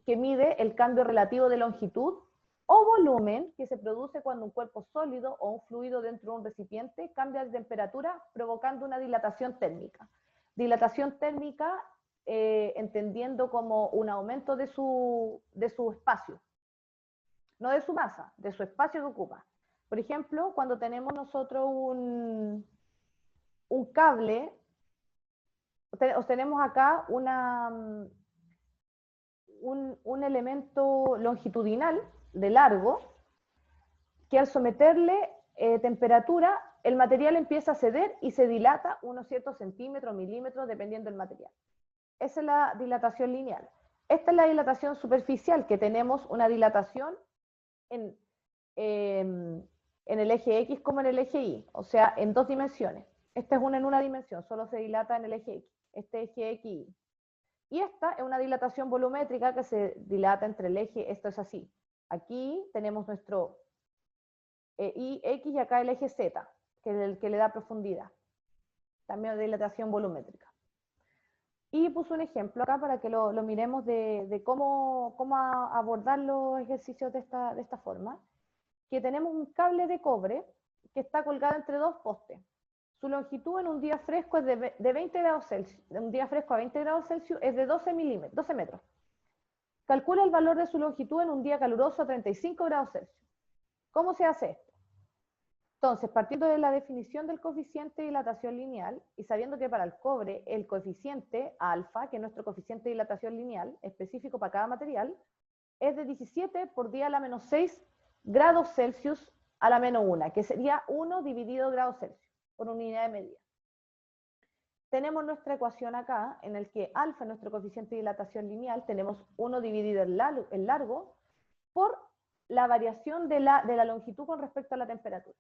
que mide el cambio relativo de longitud o volumen que se produce cuando un cuerpo sólido o un fluido dentro de un recipiente cambia de temperatura provocando una dilatación térmica. Dilatación térmica entendiendo como un aumento de su espacio, no de su masa, de su espacio que ocupa. Por ejemplo, cuando tenemos nosotros un cable, tenemos acá un elemento longitudinal de largo que al someterle temperatura el material empieza a ceder y se dilata unos ciertos centímetros, milímetros, dependiendo del material. Esa es la dilatación lineal. Esta es la dilatación superficial, que tenemos una dilatación en el eje X como en el eje Y, o sea, en dos dimensiones. Esta es una en una dimensión, solo se dilata en el eje X, este eje X y Y. Y esta es una dilatación volumétrica que se dilata entre el eje, esto es así. Aquí tenemos nuestro Y, X y acá el eje Z, que es el que le da profundidad. También dilatación volumétrica. Y puse un ejemplo acá para que lo miremos de cómo abordar los ejercicios de esta forma. Que tenemos un cable de cobre que está colgado entre dos postes. Su longitud en un día fresco es de 20 grados Celsius. Un día fresco a 20 grados Celsius es de 12 metros. Calcula el valor de su longitud en un día caluroso a 35 grados Celsius. ¿Cómo se hace esto? Entonces, partiendo de la definición del coeficiente de dilatación lineal y sabiendo que para el cobre el coeficiente alfa, que es nuestro coeficiente de dilatación lineal, específico para cada material, es de 17 por 10 a la menos 6 grados Celsius a la menos 1, que sería 1 dividido grados Celsius por unidad de medida. Tenemos nuestra ecuación acá, en el que alfa es nuestro coeficiente de dilatación lineal, tenemos 1 dividido el largo por la variación de la longitud con respecto a la temperatura.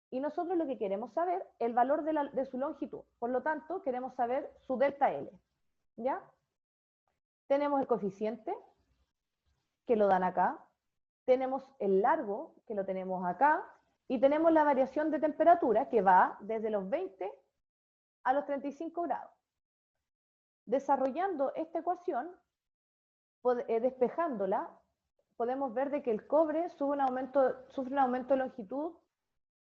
Y nosotros lo que queremos saber es el valor de su longitud. Por lo tanto, queremos saber su delta L. ¿Ya? Tenemos el coeficiente, que lo dan acá. Tenemos el largo, que lo tenemos acá. Y tenemos la variación de temperatura, que va desde los 20 a los 35 grados. Desarrollando esta ecuación, despejándola, podemos ver de que el cobre sufre un aumento de longitud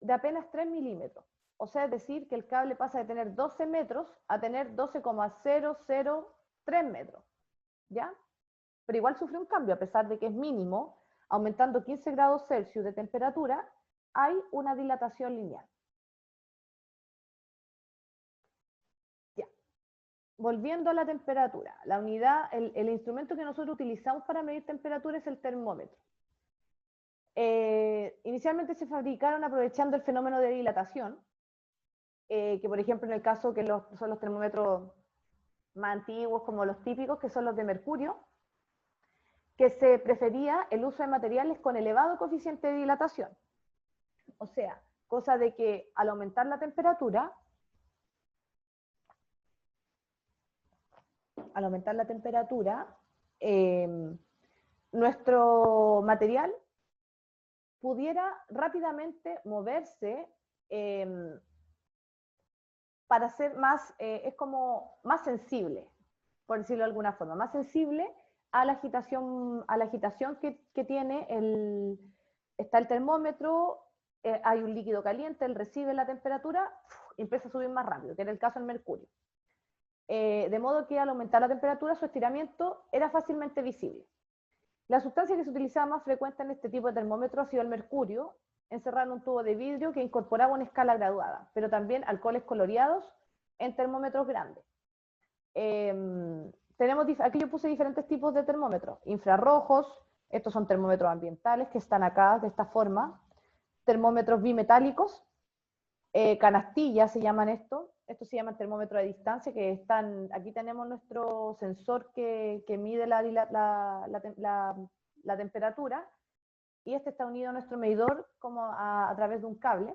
de apenas 3 milímetros. O sea, es decir, que el cable pasa de tener 12 metros a tener 12,003 metros. ¿Ya? Pero igual sufre un cambio, a pesar de que es mínimo, aumentando 15 grados Celsius de temperatura, hay una dilatación lineal. Ya. Volviendo a la temperatura, la unidad, el instrumento que nosotros utilizamos para medir temperatura es el termómetro. Inicialmente se fabricaron aprovechando el fenómeno de dilatación, que por ejemplo en el caso que son los termómetros más antiguos, como los típicos, que son los de mercurio, que se prefería el uso de materiales con elevado coeficiente de dilatación. O sea, cosa de que al aumentar la temperatura, nuestro material pudiera rápidamente moverse para ser más, es como más sensible, por decirlo de alguna forma, más sensible a la agitación que tiene está el termómetro, hay un líquido caliente, él recibe la temperatura y empieza a subir más rápido, que era el caso del mercurio. De modo que al aumentar la temperatura, su estiramiento era fácilmente visible. La sustancia que se utilizaba más frecuente en este tipo de termómetro ha sido el mercurio, encerrado en un tubo de vidrio que incorporaba una escala graduada, pero también alcoholes coloreados en termómetros grandes. Aquí yo puse diferentes tipos de termómetros, infrarrojos, estos son termómetros ambientales que están acá de esta forma, termómetros bimetálicos, canastillas se llaman estos se llaman termómetros de distancia, que están, aquí tenemos nuestro sensor que mide la temperatura, y este está unido a nuestro medidor como a través de un cable.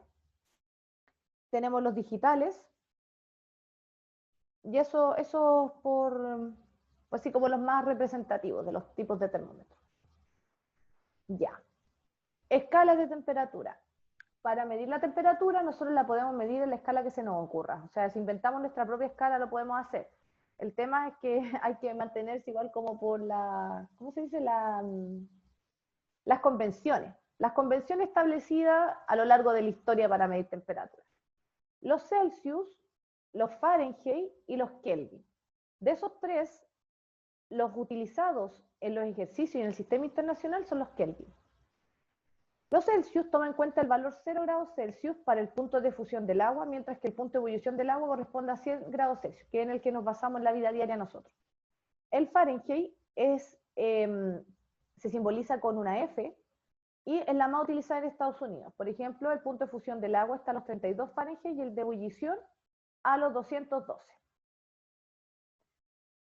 Tenemos los digitales, y eso así como los más representativos de los tipos de termómetros. Ya. Escalas de temperatura. Para medir la temperatura, nosotros la podemos medir en la escala que se nos ocurra. O sea, si inventamos nuestra propia escala, lo podemos hacer. El tema es que hay que mantenerse igual como por ¿cómo se dice? Las convenciones. Las convenciones establecidas a lo largo de la historia para medir temperatura. Los Celsius, los Fahrenheit y los Kelvin. De esos tres, los utilizados en los ejercicios y en el sistema internacional son los Kelvin. Los Celsius toman en cuenta el valor 0 grados Celsius para el punto de fusión del agua, mientras que el punto de ebullición del agua corresponde a 100 grados Celsius, que es en el que nos basamos en la vida diaria nosotros. El Fahrenheit se simboliza con una F, y es la más utilizada en Estados Unidos. Por ejemplo, el punto de fusión del agua está a los 32 Fahrenheit y el de ebullición a los 212.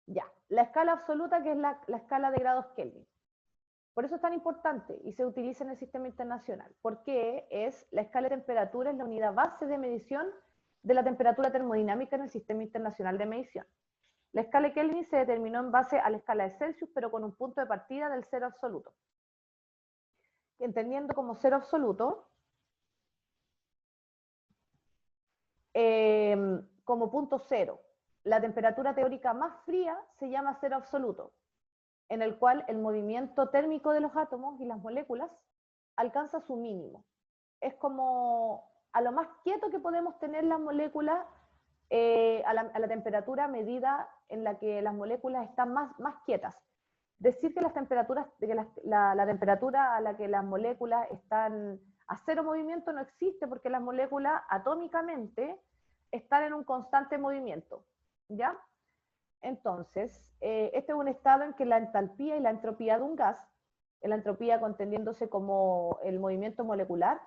Ya, la escala absoluta, que es la escala de grados Kelvin. Por eso es tan importante y se utiliza en el sistema internacional, porque es la escala de temperatura, es la unidad base de medición de la temperatura termodinámica en el sistema internacional de medición. La escala de Kelvin se determinó en base a la escala de Celsius, pero con un punto de partida del cero absoluto. Entendiendo como cero absoluto, como punto cero, la temperatura teórica más fría se llama cero absoluto, en el cual el movimiento térmico de los átomos y las moléculas alcanza su mínimo. Es como a lo más quieto que podemos tener las moléculas a la temperatura medida en la que las moléculas están más quietas. Decir que las temperaturas, que la temperatura a la que las moléculas están a cero movimiento no existe, porque las moléculas atómicamente están en un constante movimiento, ¿ya? Entonces, este es un estado en que la entalpía y la entropía de un gas, la entropía contendiéndose como el movimiento molecular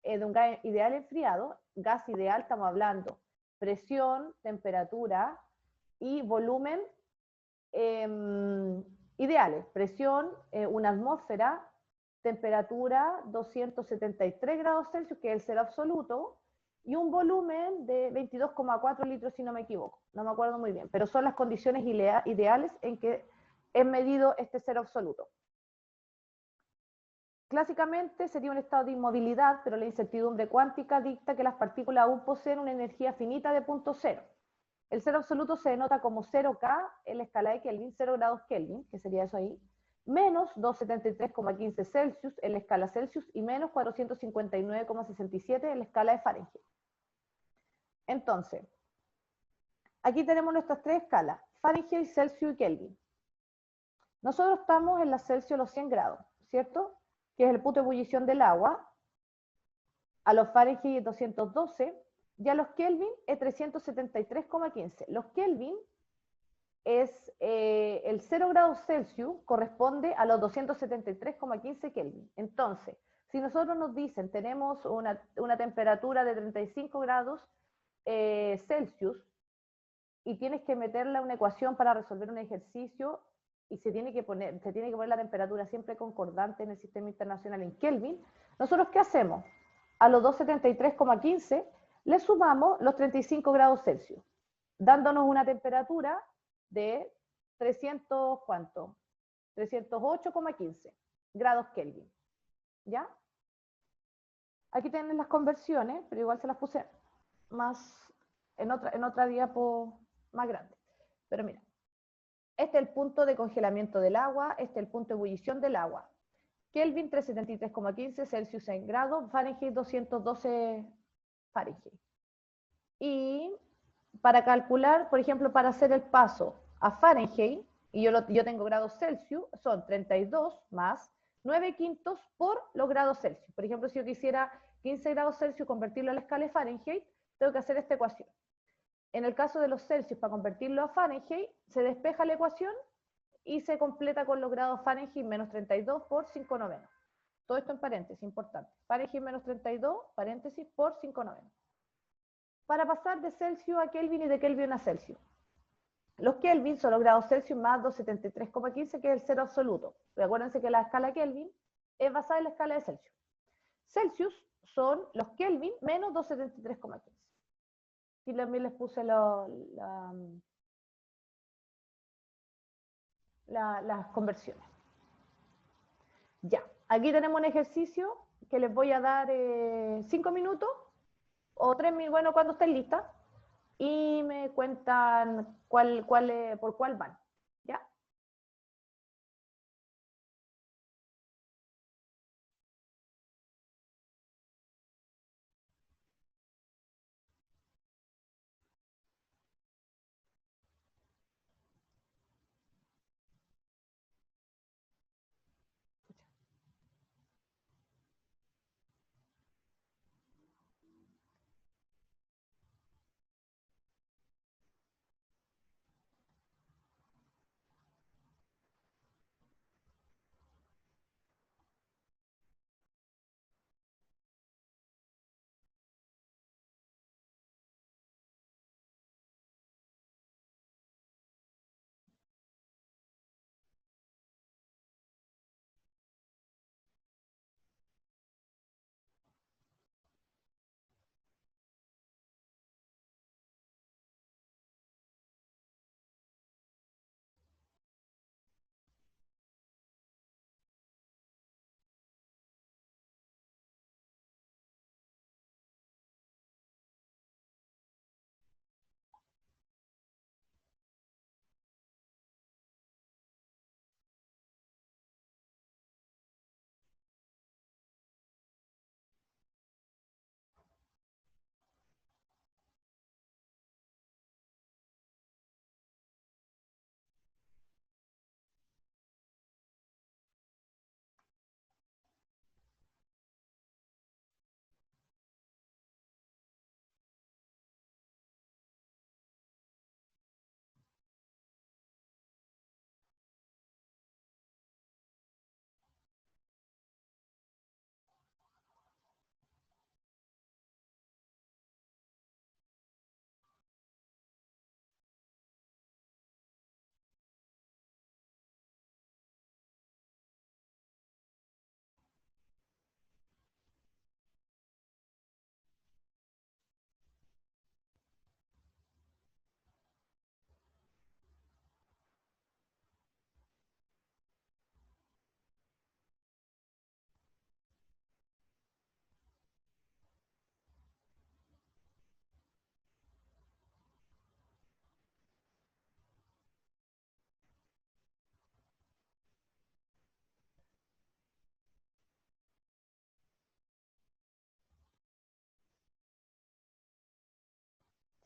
de un gas ideal enfriado, gas ideal estamos hablando presión, temperatura y volumen ideales. Presión, una atmósfera, temperatura 273 grados Celsius, que es el cero absoluto, y un volumen de 22,4 litros, si no me equivoco. No me acuerdo muy bien, pero son las condiciones ideales en que es medido este cero absoluto. Clásicamente sería un estado de inmovilidad, pero la incertidumbre cuántica dicta que las partículas aún poseen una energía finita de punto cero. El cero absoluto se denota como 0K en la escala de Kelvin, 0 grados Kelvin, que sería eso ahí, menos 273,15 Celsius en la escala Celsius y menos 459,67 en la escala de Fahrenheit. Entonces, aquí tenemos nuestras tres escalas, Fahrenheit, Celsius y Kelvin. Nosotros estamos en la Celsius a los 100 grados, ¿cierto? Que es el punto de ebullición del agua, a los Fahrenheit 212, y a los Kelvin es 373,15. Los Kelvin es el 0 grados Celsius corresponde a los 273,15 Kelvin. Entonces, si nosotros nos dicen tenemos una temperatura de 35 grados Celsius y tienes que meterla a una ecuación para resolver un ejercicio y se tiene que poner la temperatura siempre concordante en el sistema internacional en Kelvin, ¿nosotros qué hacemos? A los 273,15 le sumamos los 35 grados Celsius, dándonos una temperatura de 300, ¿cuánto? 308,15 grados Kelvin, ¿ya? Aquí tienen las conversiones, pero igual se las puse más en otra diapo más grande. Pero mira, este es el punto de congelamiento del agua, este es el punto de ebullición del agua. Kelvin 373,15, Celsius en grados, Fahrenheit 212 Fahrenheit. Y para calcular, por ejemplo, para hacer el paso a Fahrenheit, y yo tengo grados Celsius, son 32 más 9 quintos por los grados Celsius. Por ejemplo, si yo quisiera 15 grados Celsius convertirlo a la escala de Fahrenheit, tengo que hacer esta ecuación. En el caso de los Celsius, para convertirlo a Fahrenheit, se despeja la ecuación y se completa con los grados Fahrenheit menos 32 por 5 novenos. Todo esto en paréntesis, importante. Fahrenheit menos 32, paréntesis, por 5 novenos. Para pasar de Celsius a Kelvin y de Kelvin a Celsius. Los Kelvin son los grados Celsius más 273,15, que es el cero absoluto. Pero acuérdense que la escala Kelvin es basada en la escala de Celsius. Celsius son los Kelvin menos 273,15. Y también les puse las conversiones. Ya, aquí tenemos un ejercicio que les voy a dar 5 minutos o 3 minutos, bueno, cuando estén listas, y me cuentan por cuál van. ¿Ya?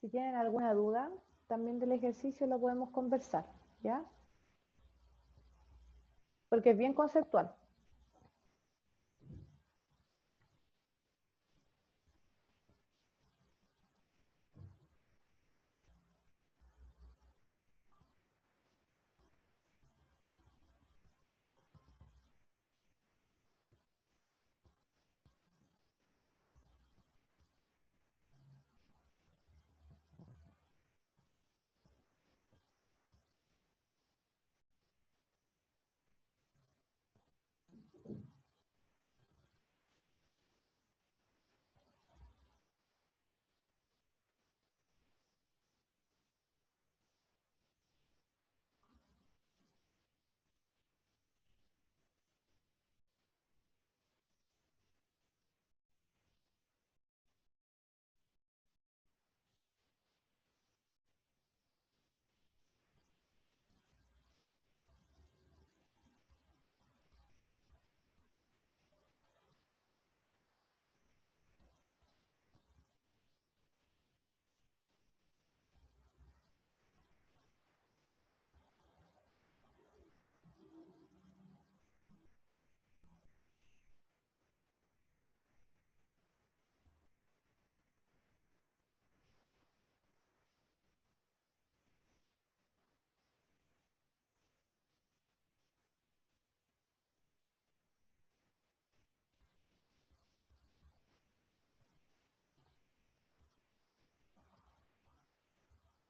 Si tienen alguna duda también del ejercicio lo podemos conversar, ¿ya? Porque es bien conceptual.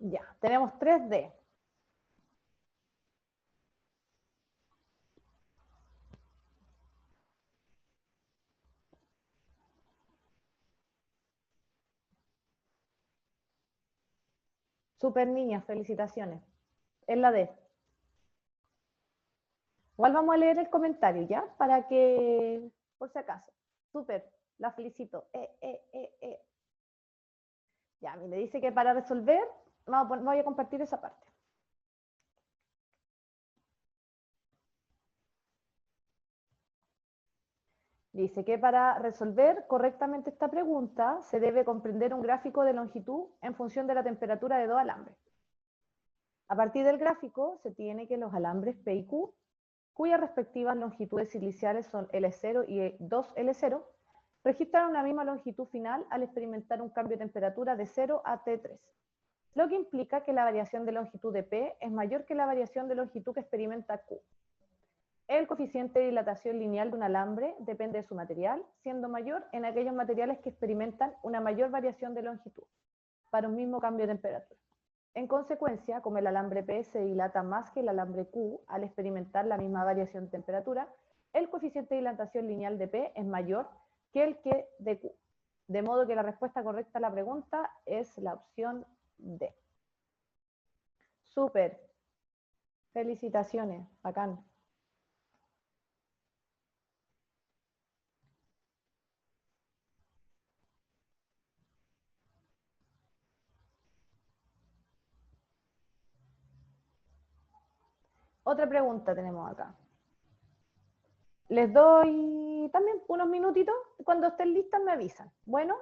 Ya, tenemos 3D. Super niña, felicitaciones. Es la D. Igual vamos a leer el comentario, ¿ya? Para que, por si acaso. Súper, la felicito. Ya, me dice que para resolver, voy a compartir esa parte. Dice que para resolver correctamente esta pregunta se debe comprender un gráfico de longitud en función de la temperatura de dos alambres. A partir del gráfico se tiene que los alambres P y Q, cuyas respectivas longitudes iniciales son L0 y 2L0, registran una misma longitud final al experimentar un cambio de temperatura de 0 a T3, lo que implica que la variación de longitud de P es mayor que la variación de longitud que experimenta Q. El coeficiente de dilatación lineal de un alambre depende de su material, siendo mayor en aquellos materiales que experimentan una mayor variación de longitud para un mismo cambio de temperatura. En consecuencia, como el alambre P se dilata más que el alambre Q al experimentar la misma variación de temperatura, el coeficiente de dilatación lineal de P es mayor que el que de Q. De modo que la respuesta correcta a la pregunta es la opción D. Súper. Felicitaciones. Bacán. Otra pregunta tenemos acá. Les doy también unos minutitos. Cuando estén listas me avisan. Bueno,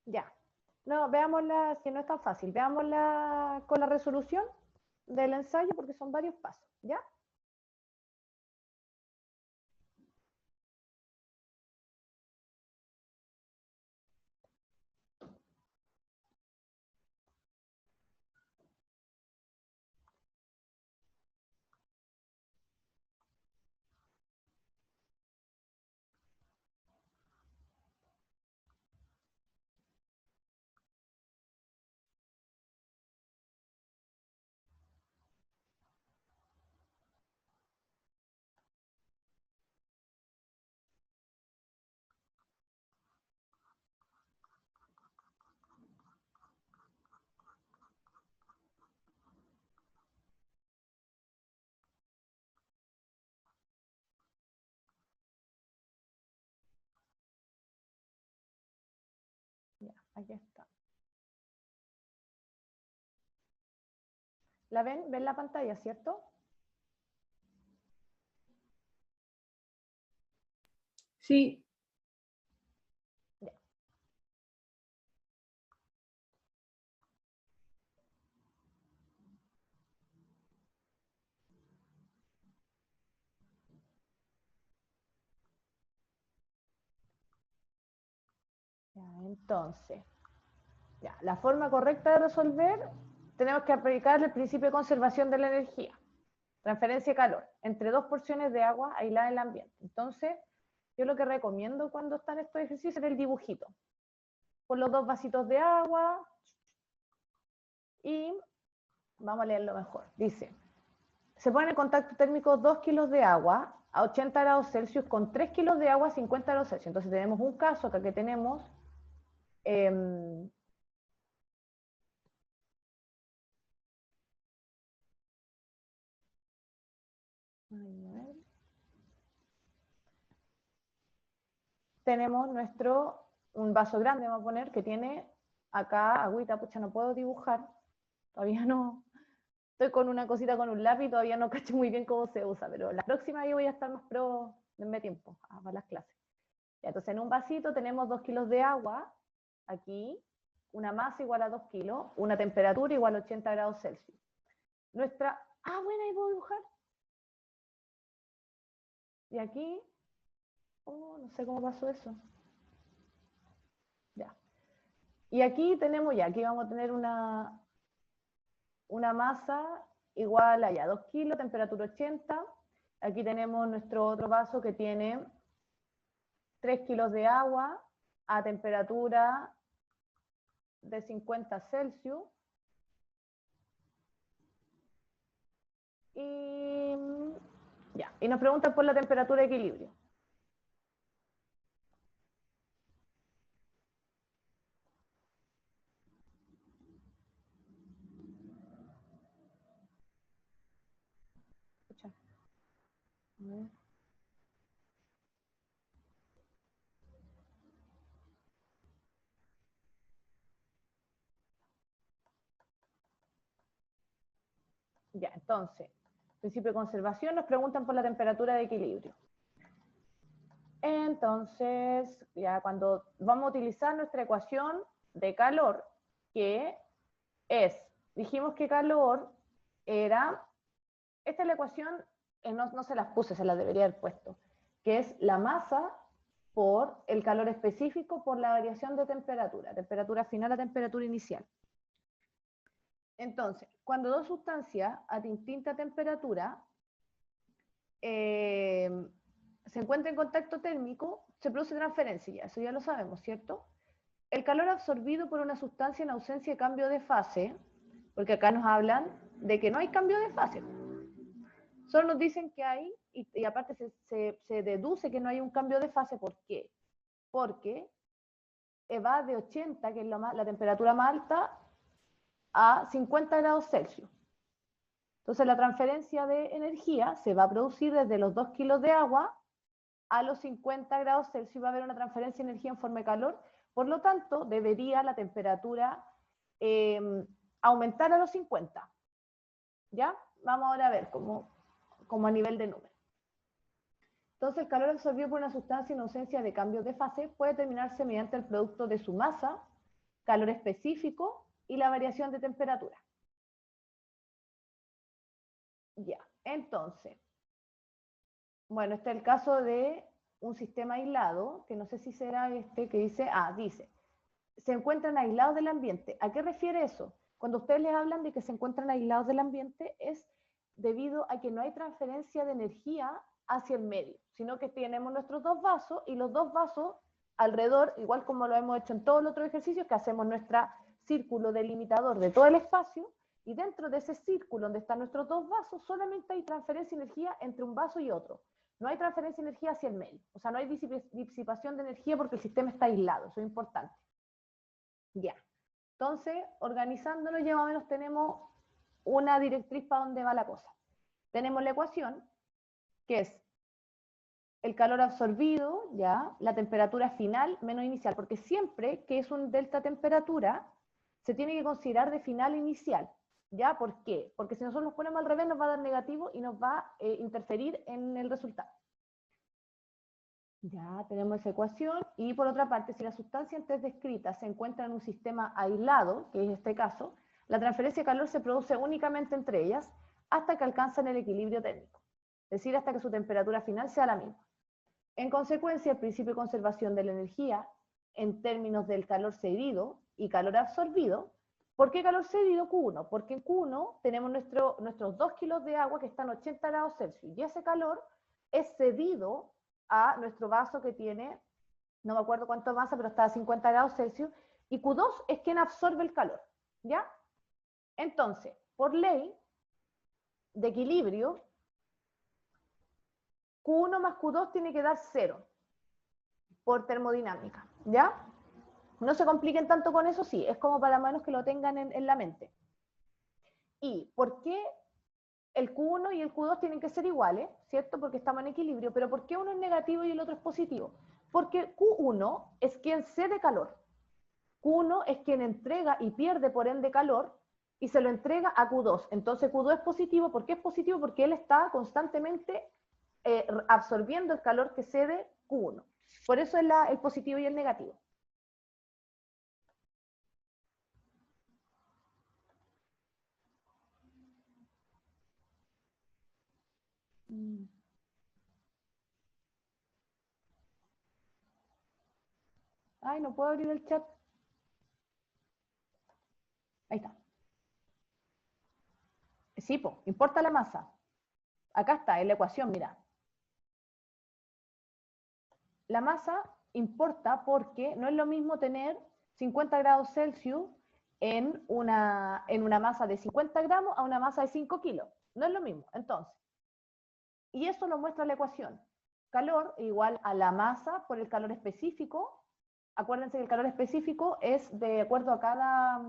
Ya. No, veámosla, si no es tan fácil, veámosla con la resolución del ensayo porque son varios pasos, ¿ya? Ya, aquí está. ¿La ven? ¿Ven la pantalla, cierto? Sí. Ya. Ya, entonces, ya, la forma correcta de resolver, tenemos que aplicar el principio de conservación de la energía, transferencia de calor, entre dos porciones de agua aisladas en el ambiente. Entonces, yo lo que recomiendo cuando están estos ejercicios es el dibujito. Con los dos vasitos de agua y vamos a leerlo mejor. Dice, se ponen en contacto térmico 2 kilos de agua a 80 grados Celsius con 3 kilos de agua a 50 grados Celsius. Entonces tenemos un caso acá que tenemos tenemos un vaso grande, vamos a poner, que tiene acá agüita, pucha, no puedo dibujar, todavía no, estoy con una cosita con un lápiz, todavía no cacho muy bien cómo se usa, pero la próxima yo voy a estar más pro, denme tiempo para las clases. Ya, entonces en un vasito tenemos 2 kilos de agua, aquí, una masa igual a 2 kilos, una temperatura igual a 80 grados Celsius. Bueno, ahí puedo dibujar. Y aquí, no sé cómo pasó eso. Ya. Y aquí tenemos, ya, aquí vamos a tener una masa igual a ya 2 kilos, temperatura 80. Aquí tenemos nuestro otro vaso que tiene 3 kilos de agua a temperatura de 50 Celsius. Y ya, y nos preguntan por la temperatura de equilibrio. Escucha. Ya, entonces, principio de conservación, nos preguntan por la temperatura de equilibrio. Entonces, ya cuando vamos a utilizar nuestra ecuación de calor, que es, dijimos que calor era, esta es la ecuación, no se las puse, se las debería haber puesto, que es la masa por el calor específico por la variación de temperatura final a temperatura inicial. Entonces, cuando dos sustancias a distinta temperatura se encuentran en contacto térmico, se produce transferencia, eso ya lo sabemos, ¿cierto? El calor absorbido por una sustancia en ausencia de cambio de fase, porque acá nos hablan de que no hay cambio de fase. Solo nos dicen que hay, y aparte se deduce que no hay un cambio de fase. ¿Por qué? Porque va de 80, que es la temperatura más alta, a 50 grados Celsius. Entonces la transferencia de energía se va a producir desde los 2 kilos de agua a los 50 grados Celsius. Va a haber una transferencia de energía en forma de calor. Por lo tanto, debería la temperatura aumentar a los 50. ¿Ya? Vamos ahora a ver como a nivel de número. Entonces, el calor absorbido por una sustancia en ausencia de cambios de fase puede determinarse mediante el producto de su masa calor específico y la variación de temperatura. Ya, entonces, bueno, este es el caso de un sistema aislado, que no sé si será este, que dice, dice, se encuentran aislados del ambiente. ¿A qué refiere eso? Cuando ustedes les hablan de que se encuentran aislados del ambiente, es debido a que no hay transferencia de energía hacia el medio, sino que tenemos nuestros dos vasos y los dos vasos alrededor, igual como lo hemos hecho en todos los otros ejercicios, que hacemos nuestro círculo delimitador de todo el espacio, y dentro de ese círculo donde están nuestros dos vasos, solamente hay transferencia de energía entre un vaso y otro. No hay transferencia de energía hacia el medio. O sea, no hay disipación de energía porque el sistema está aislado. Eso es importante. Ya. Entonces, organizándonos, ya más o menos tenemos una directriz para dónde va la cosa. Tenemos la ecuación, que es el calor absorbido, ya, la temperatura final menos inicial, porque siempre que es un delta temperatura, se tiene que considerar de final inicial. ¿Ya? ¿Por qué? Porque si nosotros nos ponemos al revés nos va a dar negativo y nos va a interferir en el resultado. Ya tenemos esa ecuación, y por otra parte, si la sustancia antes descrita se encuentra en un sistema aislado, que es este caso, la transferencia de calor se produce únicamente entre ellas hasta que alcanzan el equilibrio térmico, es decir, hasta que su temperatura final sea la misma. En consecuencia, el principio de conservación de la energía, en términos del calor cedido y calor absorbido. ¿Por qué calor cedido? Q1, porque en Q1 tenemos nuestros 2 kilos de agua que están a 80 grados Celsius, y ese calor es cedido a nuestro vaso que tiene, no me acuerdo cuánto masa, pero está a 50 grados Celsius, y Q2 es quien absorbe el calor, ¿ya? Entonces, por ley de equilibrio, Q1 más Q2 tiene que dar 0 por termodinámica, ¿ya? No se compliquen tanto con eso, sí, es como para menos que lo tengan en la mente. ¿Y por qué el Q1 y el Q2 tienen que ser iguales, ¿cierto? Porque estamos en equilibrio, pero ¿por qué uno es negativo y el otro es positivo? Porque Q1 es quien cede calor. Q1 es quien entrega y pierde por ende calor y se lo entrega a Q2. Entonces Q2 es positivo. ¿Por qué es positivo? Porque él está constantemente absorbiendo el calor que cede Q1. Por eso es el positivo y el negativo. Ay, no puedo abrir el chat. Ahí está. Sí, pues, importa la masa. Acá está, en la ecuación, mira. La masa importa porque no es lo mismo tener 50 grados Celsius en una masa de 50 gramos a una masa de 5 kilos. No es lo mismo, entonces. Y eso lo muestra la ecuación. Calor igual a la masa por el calor específico. Acuérdense que el calor específico es de acuerdo a cada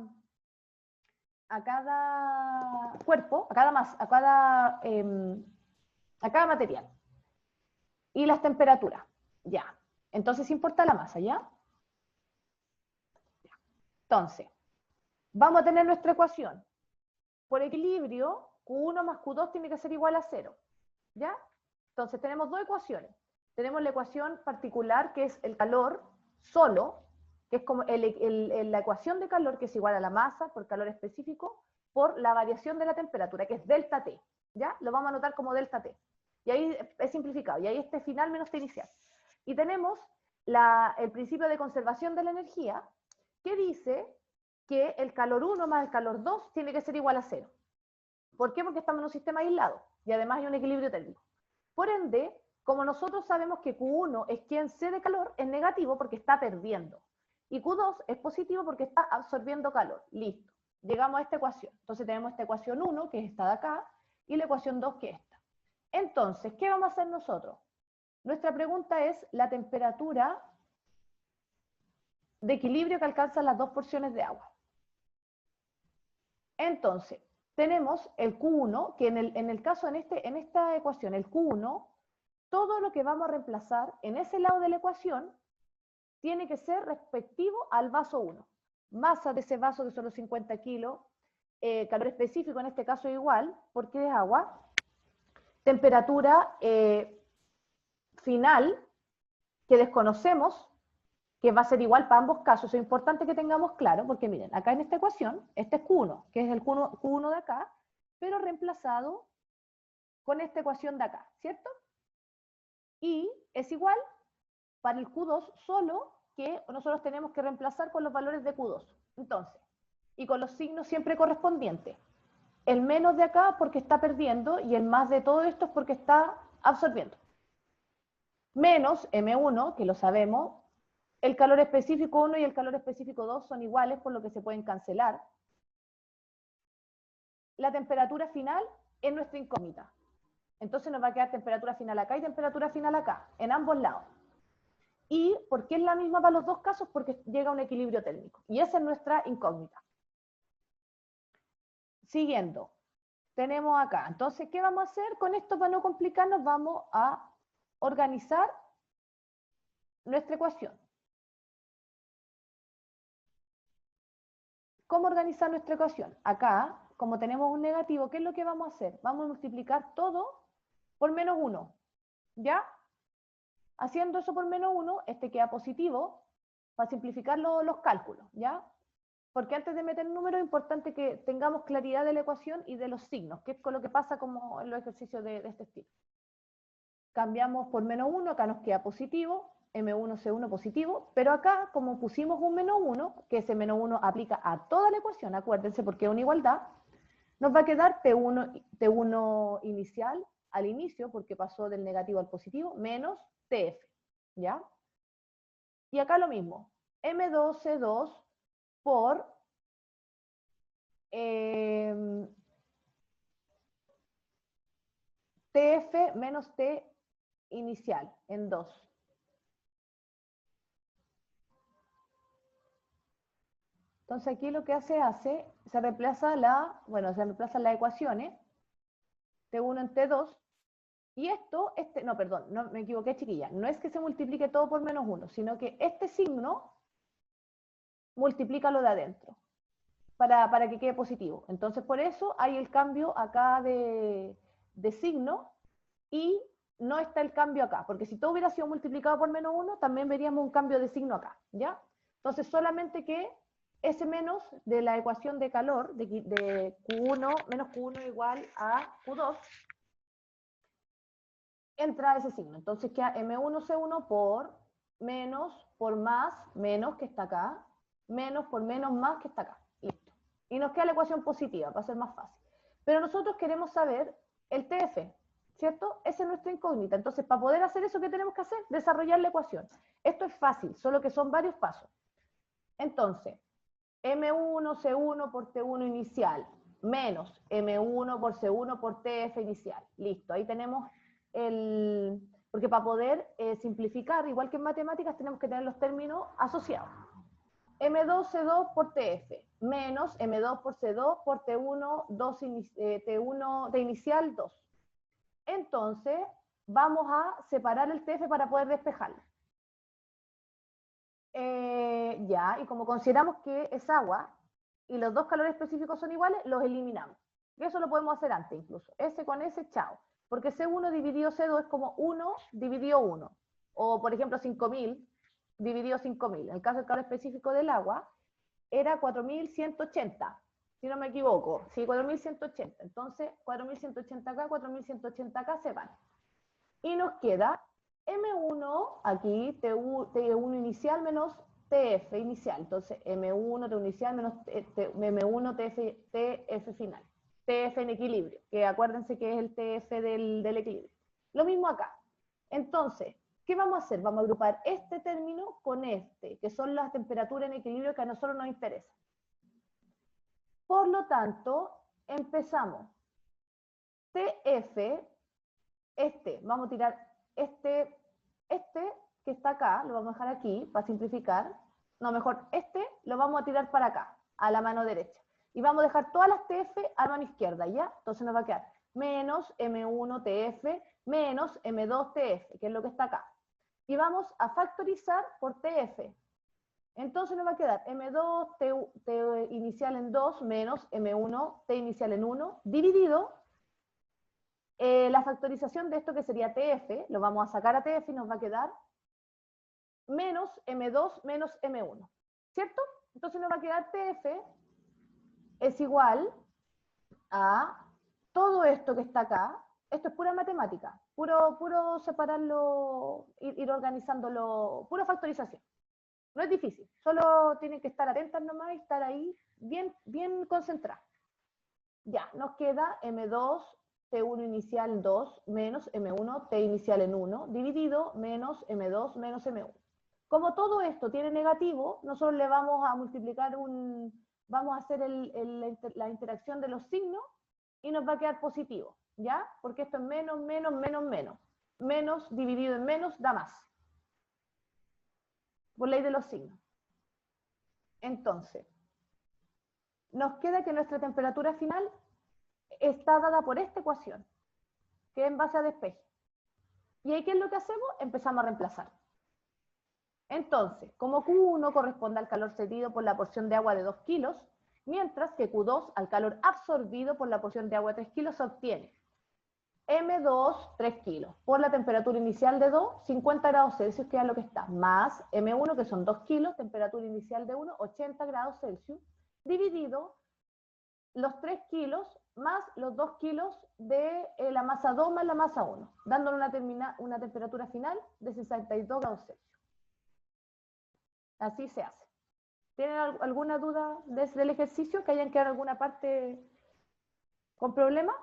cuerpo, a cada material. Y las temperaturas, ya. Entonces importa la masa, ¿ya? Entonces, vamos a tener nuestra ecuación. Por equilibrio, Q1 más Q2 tiene que ser igual a 0, ¿ya? Entonces tenemos dos ecuaciones. Tenemos la ecuación particular, que es el calor solo, que es como la ecuación de calor, que es igual a la masa por calor específico, por la variación de la temperatura, que es delta T, ¿ya? Lo vamos a anotar como delta T. Y ahí es simplificado, y ahí este final menos T inicial. Y tenemos el principio de conservación de la energía, que dice que el calor 1 más el calor 2 tiene que ser igual a 0. ¿Por qué? Porque estamos en un sistema aislado, y además hay un equilibrio térmico. Por ende, como nosotros sabemos que Q1 es quien cede calor, es negativo porque está perdiendo. Y Q2 es positivo porque está absorbiendo calor. Listo. Llegamos a esta ecuación. Entonces tenemos esta ecuación 1, que es esta de acá, y la ecuación 2, que es esta. Entonces, ¿qué vamos a hacer nosotros? Nuestra pregunta es la temperatura de equilibrio que alcanzan las dos porciones de agua. Entonces, tenemos el Q1, que en esta ecuación, el Q1, todo lo que vamos a reemplazar en ese lado de la ecuación tiene que ser respectivo al vaso 1. Masa de ese vaso, que son los 50 kilos, calor específico en este caso igual, porque es agua. Temperatura final, que desconocemos, que va a ser igual para ambos casos. Es importante que tengamos claro, porque miren, acá en esta ecuación, este es Q1, que es el Q1 de acá, pero reemplazado con esta ecuación de acá, ¿cierto? Y es igual para el Q2 solo que nosotros tenemos que reemplazar con los valores de Q2. Entonces, y con los signos siempre correspondientes. El menos de acá porque está perdiendo y el más de todo esto es porque está absorbiendo. Menos M1, que lo sabemos, el calor específico 1 y el calor específico 2 son iguales, por lo que se pueden cancelar. La temperatura final es nuestra incógnita. Entonces nos va a quedar temperatura final acá y temperatura final acá, en ambos lados. ¿Y por qué es la misma para los dos casos? Porque llega a un equilibrio térmico. Y esa es nuestra incógnita. Siguiendo, tenemos acá. Entonces, ¿qué vamos a hacer con esto para no complicarnos? Vamos a organizar nuestra ecuación. ¿Cómo organizar nuestra ecuación? Acá, como tenemos un negativo, ¿qué es lo que vamos a hacer? Vamos a multiplicar todo por menos 1. ¿Ya? Haciendo eso por menos 1, este queda positivo para simplificar los cálculos. ¿Ya? Porque antes de meter números es importante que tengamos claridad de la ecuación y de los signos, que es con lo que pasa como en los ejercicios de este estilo. Cambiamos por menos 1, acá nos queda positivo, M1, C1 positivo, pero acá, como pusimos un menos 1, que ese menos 1 aplica a toda la ecuación, acuérdense, porque es una igualdad, nos va a quedar T1 inicial al inicio, porque pasó del negativo al positivo, menos TF, ¿ya? Y acá lo mismo, M2, C2 por TF menos T inicial en 2. Entonces aquí lo que se reemplaza las ecuaciones, T1 en T2, y esto, no, perdón, no, me equivoqué, chiquilla, no es que se multiplique todo por menos 1, sino que este signo multiplica lo de adentro, para que quede positivo. Entonces por eso hay el cambio acá de signo, y no está el cambio acá, porque si todo hubiera sido multiplicado por menos 1, también veríamos un cambio de signo acá, ¿ya? Entonces solamente que ese menos de la ecuación de calor, de Q1 menos Q1 igual a Q2, entra ese signo. Entonces queda M1C1 por menos, por más, menos que está acá, menos por menos más que está acá. Listo. Y nos queda la ecuación positiva, para ser más fácil. Pero nosotros queremos saber el TF, ¿cierto? Esa es nuestra incógnita. Entonces, para poder hacer eso, ¿qué tenemos que hacer? Desarrollar la ecuación. Esto es fácil, solo que son varios pasos. Entonces, M1 C1 por T1 inicial menos M1 por C1 por TF inicial. Listo, ahí tenemos porque para poder simplificar, igual que en matemáticas, tenemos que tener los términos asociados. M2 C2 por TF menos M2 por C2 por T1, T1 T inicial 2. Entonces, vamos a separar el TF para poder despejarlo. Ya, y como consideramos que es agua y los dos calores específicos son iguales, los eliminamos. Y eso lo podemos hacer antes incluso. S con S, chao. Porque C1 dividido C2 es como 1 dividido 1. O, por ejemplo, 5000 dividido 5000. En el caso del calor específico del agua, era 4180, si no me equivoco. Sí, 4180. Entonces, 4180 acá, 4180 acá se van. Y nos queda M1, aquí T1 inicial menos TF inicial. Entonces, M1 T inicial menos M1 TF final. TF en equilibrio, que acuérdense que es el TF del equilibrio. Lo mismo acá. Entonces, ¿qué vamos a hacer? Vamos a agrupar este término con este, que son las temperaturas en equilibrio que a nosotros nos interesan. Por lo tanto, empezamos. TF, vamos a tirar este que está acá, lo vamos a dejar aquí para simplificar. No, mejor lo vamos a tirar para acá, a la mano derecha. Y vamos a dejar todas las TF a la mano izquierda, ¿ya? Entonces nos va a quedar menos M1 TF menos M2 TF, que es lo que está acá. Y vamos a factorizar por TF. Entonces nos va a quedar M2 T inicial en 2 menos M1 T inicial en 1, dividido la factorización de esto que sería TF, lo vamos a sacar a TF y nos va a quedar menos M2 menos M1, ¿cierto? Entonces nos va a quedar TF es igual a todo esto que está acá. Esto es pura matemática, puro separarlo, ir organizándolo, pura factorización. No es difícil, solo tienen que estar atentas nomás y estar ahí bien concentradas. Ya, nos queda M2, T1 inicial 2, menos M1, T inicial en 1, dividido menos M2 menos M1. Como todo esto tiene negativo, nosotros le vamos a multiplicar vamos a hacer la interacción de los signos y nos va a quedar positivo, ¿ya? Porque esto es menos, menos, menos, menos. Menos dividido en menos da más. Por ley de los signos. Entonces, nos queda que nuestra temperatura final está dada por esta ecuación, que es en base a despeje. ¿Y ahí qué es lo que hacemos? Empezamos a reemplazar. Entonces, como Q1 corresponde al calor cedido por la porción de agua de 2 kilos, mientras que Q2 al calor absorbido por la porción de agua de 3 kilos, se obtiene M2, 3 kilos, por la temperatura inicial de 2, 50 grados Celsius, que es lo que está, más M1, que son 2 kilos, temperatura inicial de 1, 80 grados Celsius, dividido los 3 kilos más los 2 kilos de la masa 2 más la masa 1, dándole una temperatura final de 62 grados Celsius. Así se hace. ¿Tienen alguna duda desde el ejercicio? ¿Que hayan quedado alguna parte con problema?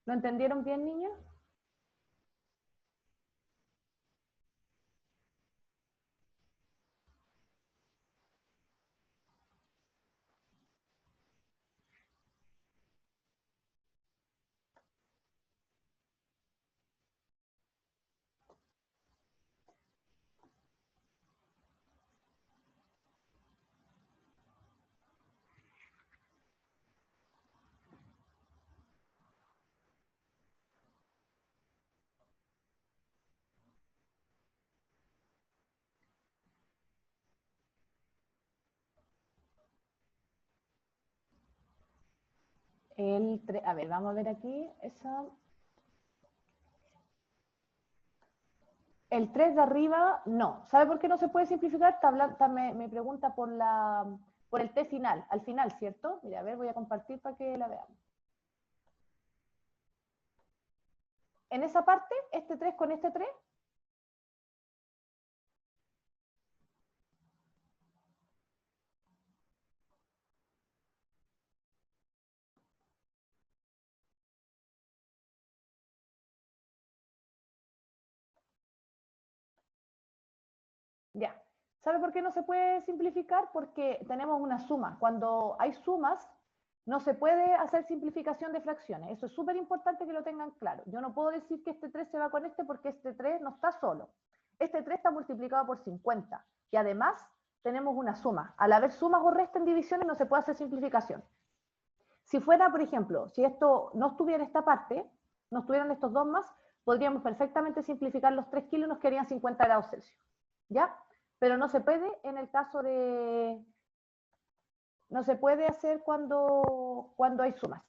¿Lo entendieron bien, niñas? A ver, vamos a ver aquí. El 3 de arriba, no. ¿Sabe por qué no se puede simplificar? Me pregunta por el T final, al final, ¿cierto? Mira, a ver, voy a compartir para que la veamos. En esa parte, este 3 con este 3. Ya. ¿Sabe por qué no se puede simplificar? Porque tenemos una suma. Cuando hay sumas, no se puede hacer simplificación de fracciones. Eso es súper importante que lo tengan claro. Yo no puedo decir que este 3 se va con este porque este 3 no está solo. Este 3 está multiplicado por 50. Y además tenemos una suma. Al haber sumas o restas en divisiones no se puede hacer simplificación. Si fuera, por ejemplo, si esto no estuviera esta parte, no estuvieran estos dos más, podríamos perfectamente simplificar los 3 kilos y nos quedarían 50 grados Celsius. ¿Ya? Pero no se puede en el caso de... No se puede hacer cuando hay sumas.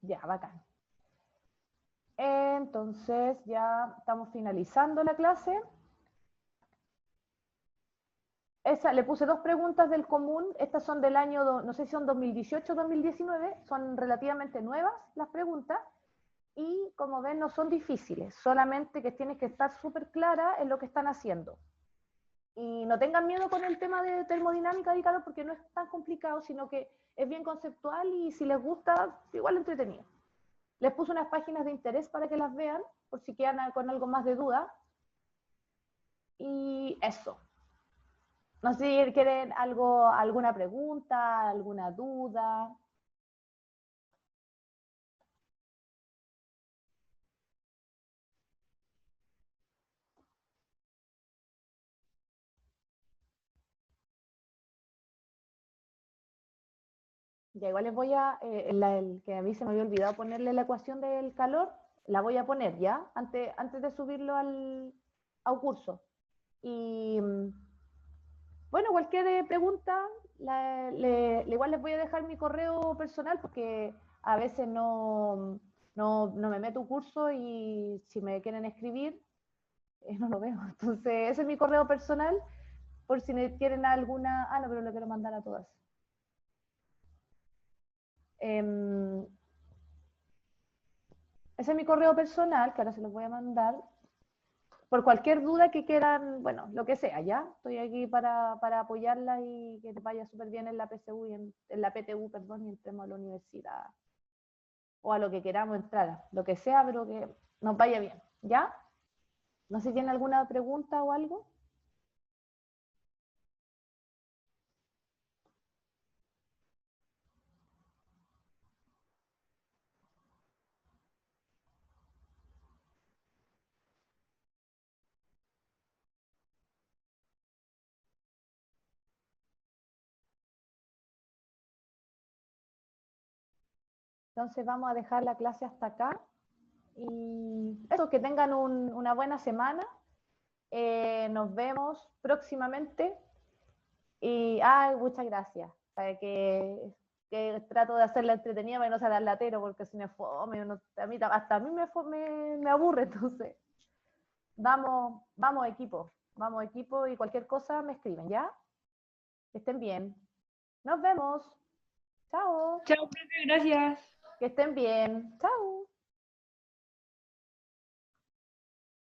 Ya, bacán. Entonces ya estamos finalizando la clase. Le puse dos preguntas del común. Estas son del año, no sé si son 2018 o 2019. Son relativamente nuevas las preguntas. Y como ven, no son difíciles. Solamente que tienes que estar súper clara en lo que están haciendo. Y no tengan miedo con el tema de termodinámica y calor porque no es tan complicado, sino que es bien conceptual y si les gusta, igual entretenido. Les puse unas páginas de interés para que las vean, por si quedan con algo más de duda. Y eso. No sé si quieren alguna pregunta, alguna duda. Ya igual les voy a, el que a mí se me había olvidado ponerle la ecuación del calor, la voy a poner ya, antes de subirlo a un curso. Y bueno, cualquier pregunta, igual les voy a dejar mi correo personal porque a veces no me meto un curso y si me quieren escribir, no lo veo. Entonces, ese es mi correo personal por si quieren alguna... Ah, no, pero lo quiero mandar a todas. Ese es mi correo personal, que ahora se los voy a mandar. Por cualquier duda que quieran, bueno, lo que sea, ¿ya? Estoy aquí para apoyarla y que les vaya súper bien en la PSU y en la PTU, perdón, y entremos a la universidad o a lo que queramos entrar, lo que sea, pero que nos vaya bien, ¿ya? No sé si tienen alguna pregunta o algo. Entonces vamos a dejar la clase hasta acá y eso, que tengan una buena semana. Nos vemos próximamente y, ay, muchas gracias. Que trato de hacerla entretenida para que no sea tan latero, porque si me fome, hasta a mí me aburre, entonces. Vamos equipo y cualquier cosa me escriben, ¿ya? Que estén bien. Nos vemos. Chao. Chao, profe, gracias. Que estén bien. Chao.